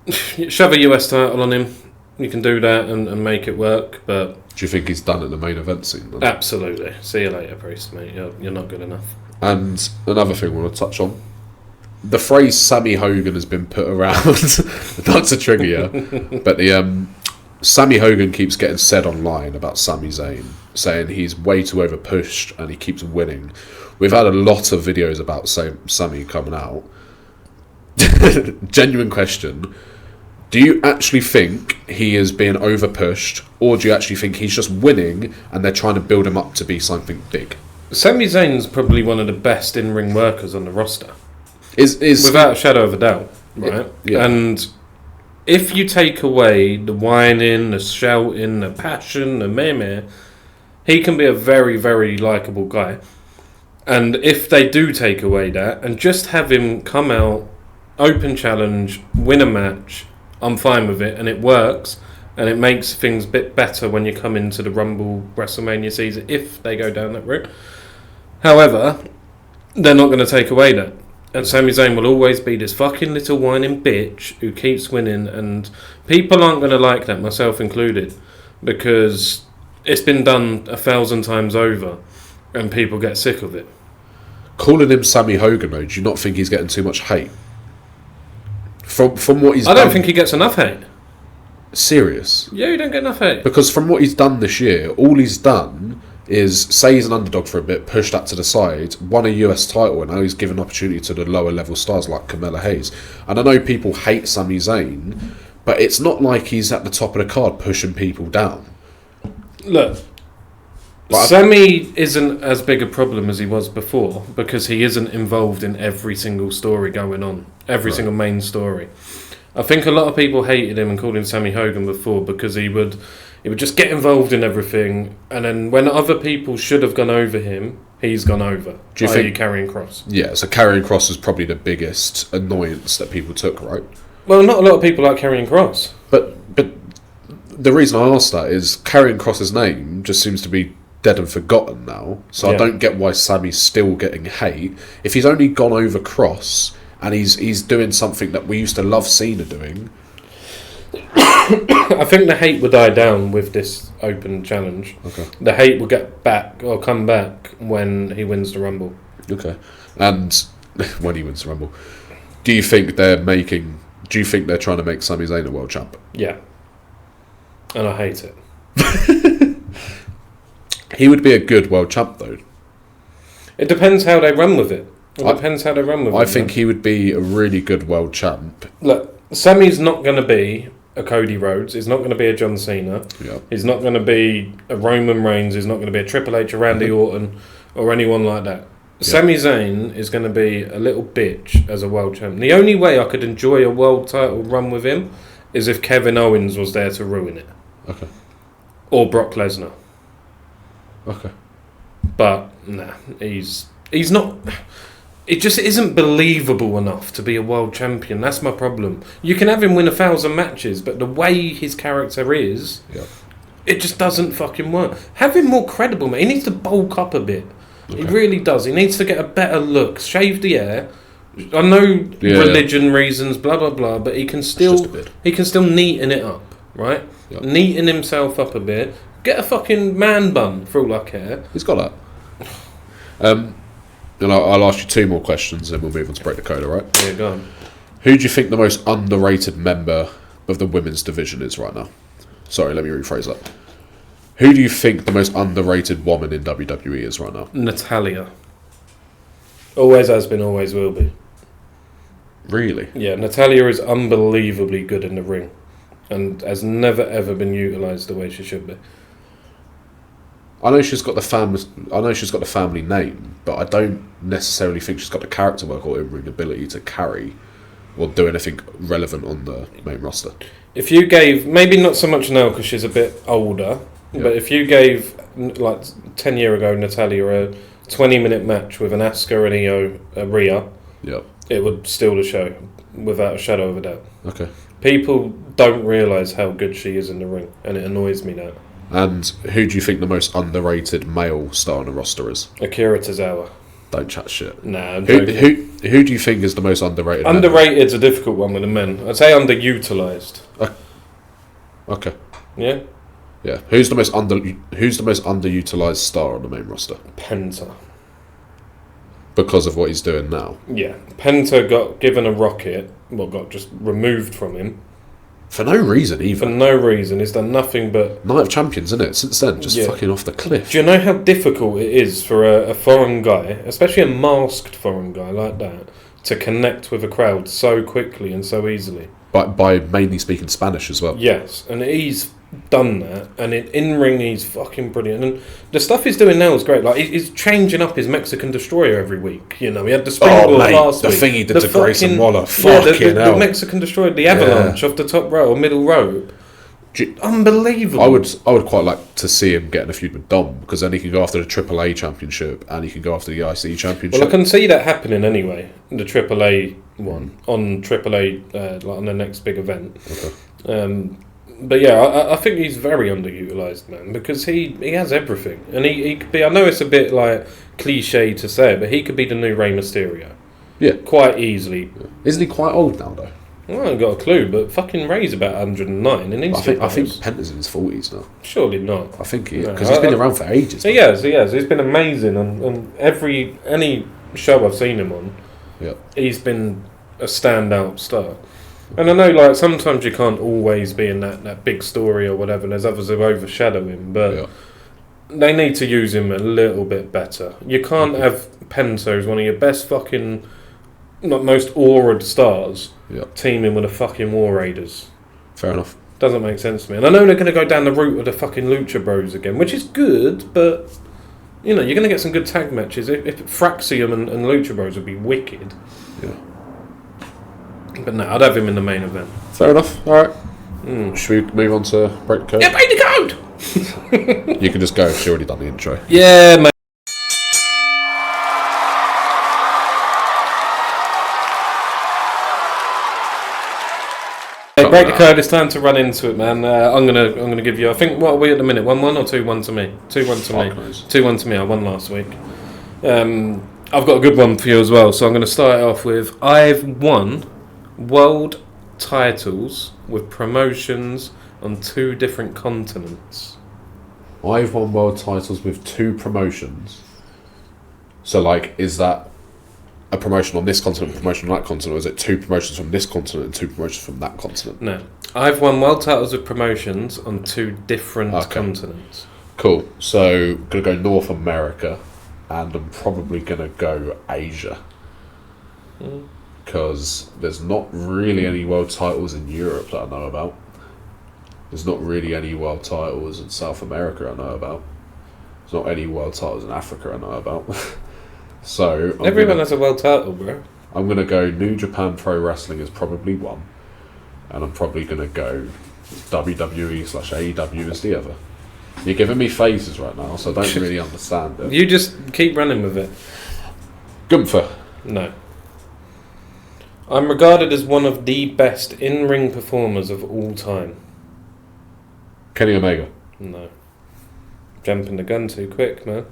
shove a US title on him. You can do that and make it work, but... Do you think he's done at the main event scene, then? Absolutely. See you later, Priest, mate. You're not good enough. And another thing I want to touch on. The phrase Sammy Hogan has been put around, not to trigger you, but the Sammy Hogan keeps getting said online about Sami Zayn, saying he's way too overpushed and he keeps winning. We've had a lot of videos about Sammy coming out. Genuine question. Do you actually think he is being overpushed, or do you actually think he's just winning and they're trying to build him up to be something big? Sami Zayn's probably one of the best in-ring workers on the roster. Is without a shadow of a doubt, right? Yeah. And if you take away the whining, the shouting, the passion, the meh, he can be a very, very likeable guy. And if they do take away that and just have him come out, open challenge, win a match, I'm fine with it, and it works, and it makes things a bit better when you come into the Rumble WrestleMania season, if they go down that route. However, they're not going to take away that. And Sami Zayn will always be this fucking little whining bitch who keeps winning, and people aren't going to like that, myself included, because it's been done 1,000 times over, and people get sick of it. Calling him Sammy Hogan, though, do you not think he's getting too much hate? From what he's done... I don't think he gets enough hate. Serious? Yeah, you don't get enough hate. Because from what he's done this year, all he's done is say he's an underdog for a bit, push that to the side, won a US title, and now he's given opportunity to the lower level stars like Carmella Hayes. And I know people hate Sami Zayn, but it's not like he's at the top of the card pushing people down. Look, Sammy isn't as big a problem as he was before, because he isn't involved in every single story going on, every single main story. I think a lot of people hated him and called him Sammy Hogan before because he would just get involved in everything, and then when other people should have gone over him, he's gone over. Do you think Karrion Kross? Yeah, so Karrion Kross was probably the biggest annoyance that people took, right? Well, not a lot of people like Karrion Kross. But the reason I asked that is Karrion Kross's name just seems to be dead and forgotten now, so I don't get why Sammy's still getting hate. If he's only gone over Kross and he's doing something that we used to love Cena doing... I think the hate will die down with this open challenge. Okay. The hate will get back or come back when he wins the Rumble. Okay. And when he wins the Rumble. Do you think they're trying to make Sami Zayn a world champ? Yeah. And I hate it. He would be a good world champ, though. It depends how they run with it. I think he would be a really good world champ. Look, Sammy's not going to be a Cody Rhodes. He's not going to be a John Cena. Yeah. He's not going to be a Roman Reigns. He's not going to be a Triple H or Randy Orton or anyone like that. Yeah. Sami Zayn is going to be a little bitch as a world champ. The only way I could enjoy a world title run with him is if Kevin Owens was there to ruin it. Okay. Or Brock Lesnar. Okay. But, nah, he's not... It just isn't believable enough to be a world champion. That's my problem. You can have him win 1,000 matches, but the way his character is, it just doesn't fucking work. Have him more credible, man. He needs to bulk up a bit. Okay. He really does. He needs to get a better look. Shave the hair. I know religion reasons, blah blah blah, but he can still neaten it up, right? Yep. Neaten himself up a bit. Get a fucking man bun for all I care. He's got that. And I'll ask you 2 more questions, and we'll move on to Break the Code, alright? Yeah, go on. Who do you think the most underrated member of the women's division is right now? Sorry, let me rephrase that. Who do you think the most underrated woman in WWE is right now? Natalya. Always has been, always will be. Really? Yeah, Natalya is unbelievably good in the ring, and has never ever been utilised the way she should be. I know she's got the family name, but I don't necessarily think she's got the character work or in-ring ability to carry or do anything relevant on the main roster. If you gave, maybe not so much now because she's a bit older, but if you gave, like 10 years ago, Natalya a 20-minute match with an Asuka and Io, Rhea, it would steal the show without a shadow of a doubt. Okay. People don't realise how good she is in the ring, and it annoys me now. And who do you think the most underrated male star on the roster is? Akira Tozawa. Don't chat shit. Nah, I'm joking. Who do you think is the most underrated? Underrated's a difficult one with the men. I'd say underutilised. Okay. Yeah. Yeah. Who's the most underutilized star on the main roster? Penta. Because of what he's doing now. Yeah. Penta got given a rocket, got just removed from him. For no reason, either. For no reason. He's done nothing but... Night of Champions, isn't it? Since then, just fucking off the cliff. Do you know how difficult it is for a foreign guy, especially a masked foreign guy like that, to connect with a crowd so quickly and so easily? By mainly speaking Spanish as well. Yes, and he's done that, and in ring he's fucking brilliant. And the stuff he's doing now is great. Like he's changing up his Mexican Destroyer every week. You know, he had the springboard last week. The thing he did to Grayson Waller. Fucking hell. The Mexican Destroyer, the avalanche off the top row or middle rope. Unbelievable. I would quite like to see him getting a feud with Dom, because then he can go after the AAA championship and he can go after the IC championship. Well, I can see that happening anyway. The AAA one on AAA, like on the next big event. Okay. But yeah, I think he's very underutilised, man, because he has everything, and he could be. I know it's a bit like cliche to say, but he could be the new Rey Mysterio. Yeah, quite easily. Yeah. Isn't he quite old now though? Well, I haven't got a clue, but fucking Ray's about 109, and I think Penta's in his 40s now. Surely not. I think he is, because he's been around for ages. He has. He's been amazing on any show I've seen him on. Yeah, he's been a standout star. And I know, like, sometimes you can't always be in that big story or whatever. There's others who overshadow him, but they need to use him a little bit better. You can't have Penta as one of your best fucking, most awed stars, teaming with the fucking War Raiders. Fair enough. Doesn't make sense to me. And I know they're going to go down the route of the fucking Lucha Bros again, which is good, but, you know, you're going to get some good tag matches. If Fraxium and Lucha Bros would be wicked. Yeah. But no, I'd have him in the main event. Fair enough. All right. Should we move on to Break the Code? Yeah, break the code! You can just go if you've already done the intro. Yeah, mate. Break the code. It's time to run into it, man. I'm gonna give you. I think what are we at the minute? 1-1 or 2-1 to me? 2-1 to me. 2-1 to me. I won last week. I've got a good one for you as well. So I'm going to start it off with I've won world titles with promotions on 2 different continents. I've won world titles with 2 promotions. So, like, is that a promotion on this continent, a promotion on that continent, or is it 2 promotions from this continent and 2 promotions from that continent? No. I've won world titles with promotions on 2 different continents. Cool. So, going to go North America, and I'm probably going to go Asia. Because there's not really any world titles in Europe that I know about. There's not really any world titles in South America I know about. There's not any world titles in Africa I know about. So everyone has a world title, bro. I'm going to go New Japan Pro Wrestling is probably 1. and I'm probably going to go WWE/AEW as the other. You're giving me phases right now, so I don't really understand it. You just keep running with it. Gunther. No. I'm regarded as one of the best in-ring performers of all time. Kenny Omega. No. Jumping the gun too quick, man.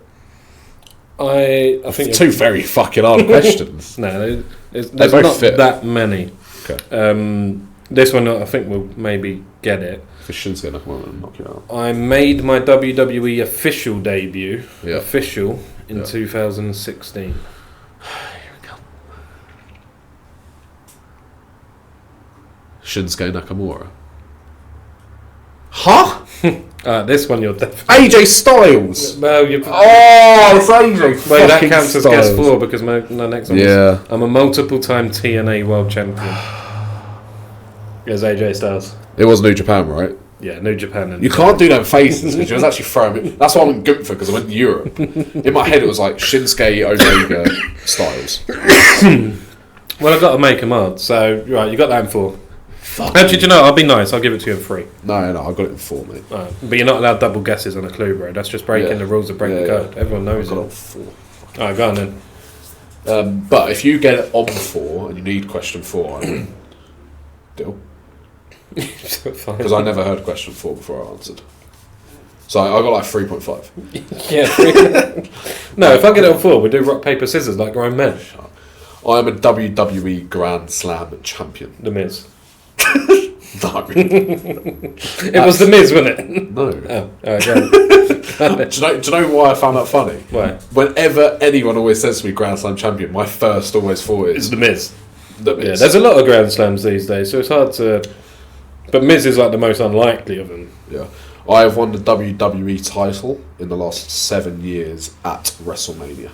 I think two very fucking hard questions. No, there's both not fit. that many. Okay. This one I think we'll maybe get it. For Shinsuke Nakamura and knock you out. I made my WWE official debut, Yeah. in 2016. Here we go. Shinsuke Nakamura. Huh? This one you're definitely... AJ Styles! Well, it's AJ well, that counts as guess 4 because my next one Yeah. I'm a multiple-time TNA World Champion. There's AJ Styles. It was New Japan, right? Yeah, New Japan. And You can't do them faces because you was actually throwing me. That's why I went Gunther because I went to Europe. In my head, it was like Shinsuke, Omega, Styles. Well, I've got to make them hard. So, right, you got that in 4. Fuck. Actually, do you know, I'll be nice. I'll give it to you in 3. No, I got it in 4, mate. Right. But you're not allowed double guesses on a clue, bro. That's just breaking the rules of break the code. Everyone knows I got it it. on 4. Alright, go on then. But if you get it on 4 and you need question 4, I win. Deal. Because I never heard question 4 before I answered. So I got like 3.5. Yeah. No, if I get it on 4, we do rock, paper, scissors like grown men. I am a WWE Grand Slam champion. The Miz. No. It was The Miz, wasn't it? No. Oh, alright, go on. Do you know why I found that funny? Why? Whenever anyone always says to me Grand Slam champion, my first always thought It's is The Miz. The Miz. Yeah, there's a lot of Grand Slams these days, so it's hard to... But Miz is like the most unlikely of them. Yeah. I have won the WWE title in the last 7 years at WrestleMania.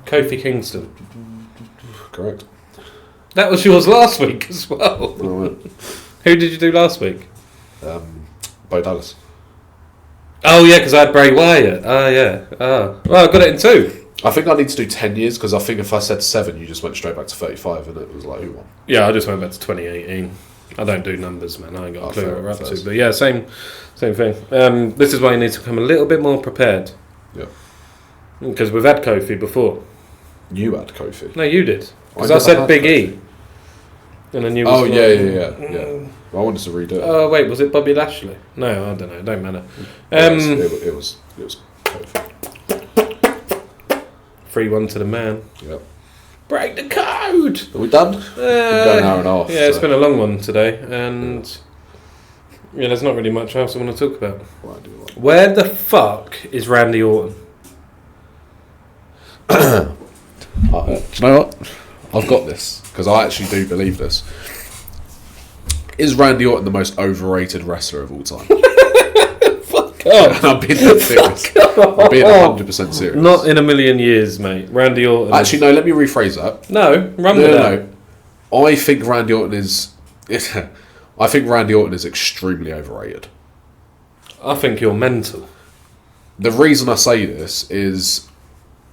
Kofi Kingston. Correct. That was yours last week as well. Alright. Who did you do last week? Bo Dallas. Oh, yeah, because I had Bray Wyatt. Oh, yeah. Oh. Well, I got it in 2. I think I need to do 10 years because I think if I said 7, you just went straight back to 35 and it was like, who won? Yeah, I just went back to 2018. I don't do numbers, man. I ain't got a clue fair, what we're up fair. to. But yeah, same thing. This is why you need to come a little bit more prepared. Yeah. Because we've had Kofi before. You had Kofi. No, you did. Because I I never said had Big Kofi. E. And then you was Oh, like, yeah. Well, I wanted to redo it. Oh, wait, was it Bobby Lashley? No, I don't know. Don't matter. It was Kofi. 3-1 to the man. Yep. Break the code! Are we done? We've got an hour and a half. Yeah, it's been a long one today. And yeah, there's not really much else I want to talk about. Where the fuck is Randy Orton? Do you know what? I've got this because I actually do believe this. Is Randy Orton the most overrated wrestler of all time? Fuck off! I'm being serious. I'm being 100% serious. Not in a million years, mate. Randy Orton. Actually, no. Let me rephrase that. No, run with that. No. I think Randy Orton is. I think Randy Orton is extremely overrated. I think you're mental. The reason I say this is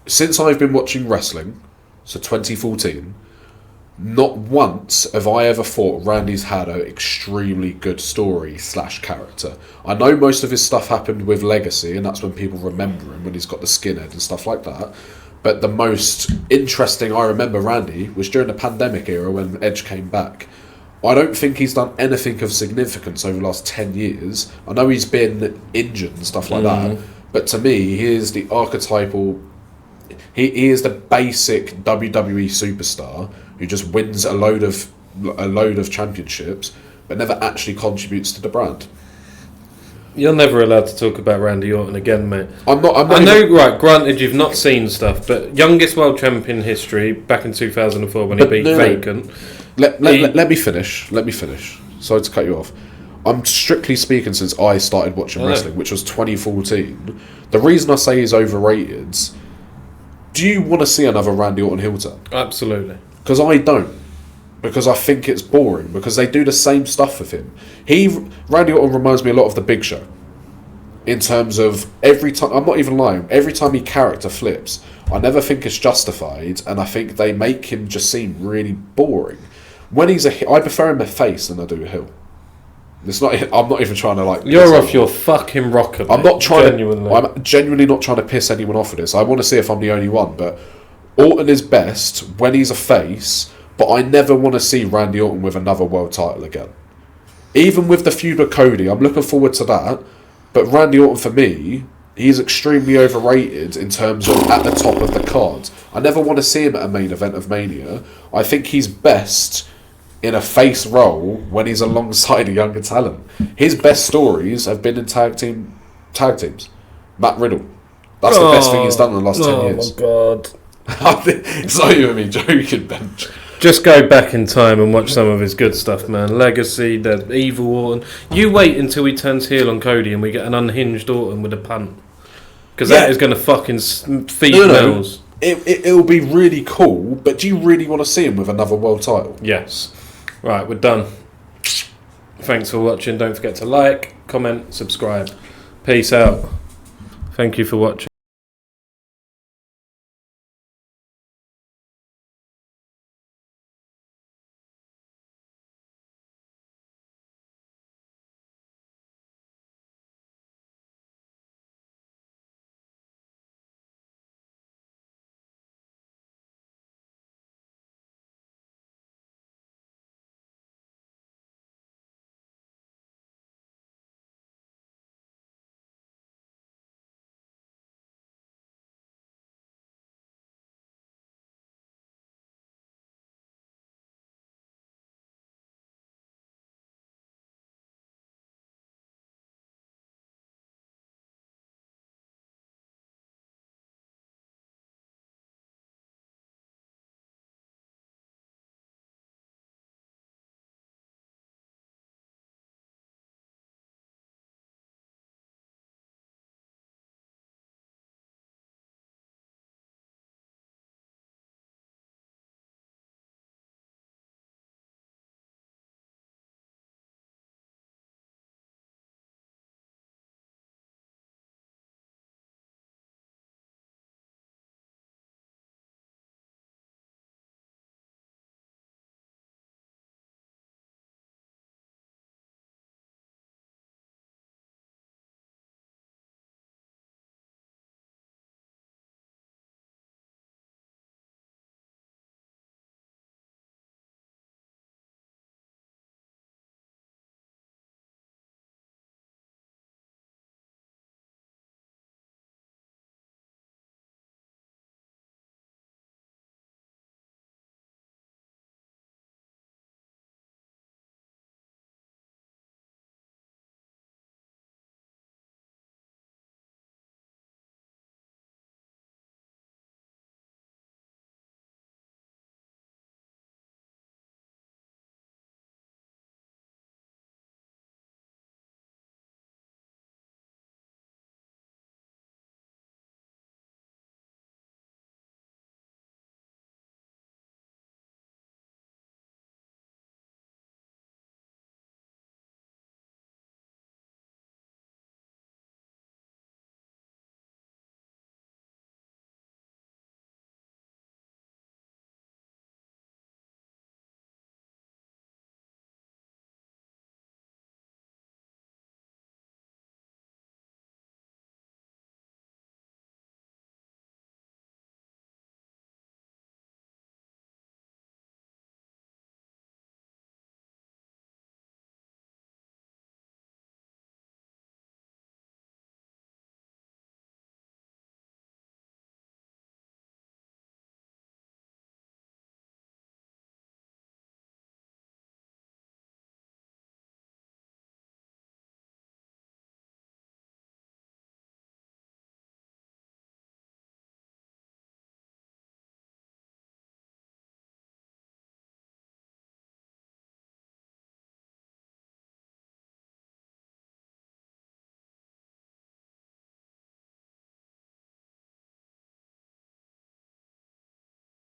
since I've been watching wrestling, so 2014, not once have I ever thought Randy's had an extremely good story / character. I know most of his stuff happened with Legacy, and that's when people remember him, when he's got the skinhead and stuff like that. But the most interesting I remember Randy was during the pandemic era when Edge came back. I don't think he's done anything of significance over the last 10 years. I know he's been injured and stuff like that, but to me, he is the archetypal... He is the basic WWE superstar who just wins a load of championships, but never actually contributes to the brand. You're never allowed to talk about Randy Orton again, mate. I'm not I know, right, granted you've not seen stuff, but youngest world champion history back in 2004 when he beat Vacant. Let me finish. Sorry to cut you off. I'm strictly speaking since I started watching wrestling, which was 2014. The reason I say he's overrated, do you want to see another Randy Orton heel turn? Absolutely. Because I don't. Because I think it's boring. Because they do the same stuff with him. Randy Orton reminds me a lot of The Big Show. in terms of every time. I'm not even lying. Every time he character flips, I never think it's justified, and I think they make him just seem really boring. When he's I prefer him a face than I do a heel. It's not. I'm not even trying to like. You're off your fucking rocker. I'm not trying I'm genuinely not trying to piss anyone off with this. I want to see if I'm the only one, but Orton is best when he's a face. But I never want to see Randy Orton with another world title again. Even with the feud with Cody, I'm looking forward to that. But Randy Orton, for me, he's extremely overrated in terms of at the top of the card. I never want to see him at a main event of Mania. I think he's best in a face role when he's alongside a younger talent. His best stories have been in tag teams. Matt Riddle. That's the best thing he's done in the last 10 years. Oh my God. It's not even me joking, Benj. Just go back in time and watch some of his good stuff, man. Legacy, the evil Orton. You wait until he turns heel on Cody and we get an unhinged Orton with a punt. Because that is going to fucking feed Mills. It'll be really cool, but do you really want to see him with another world title? Yes. Right, we're done. Thanks for watching. Don't forget to like, comment, subscribe. Peace out. Thank you for watching.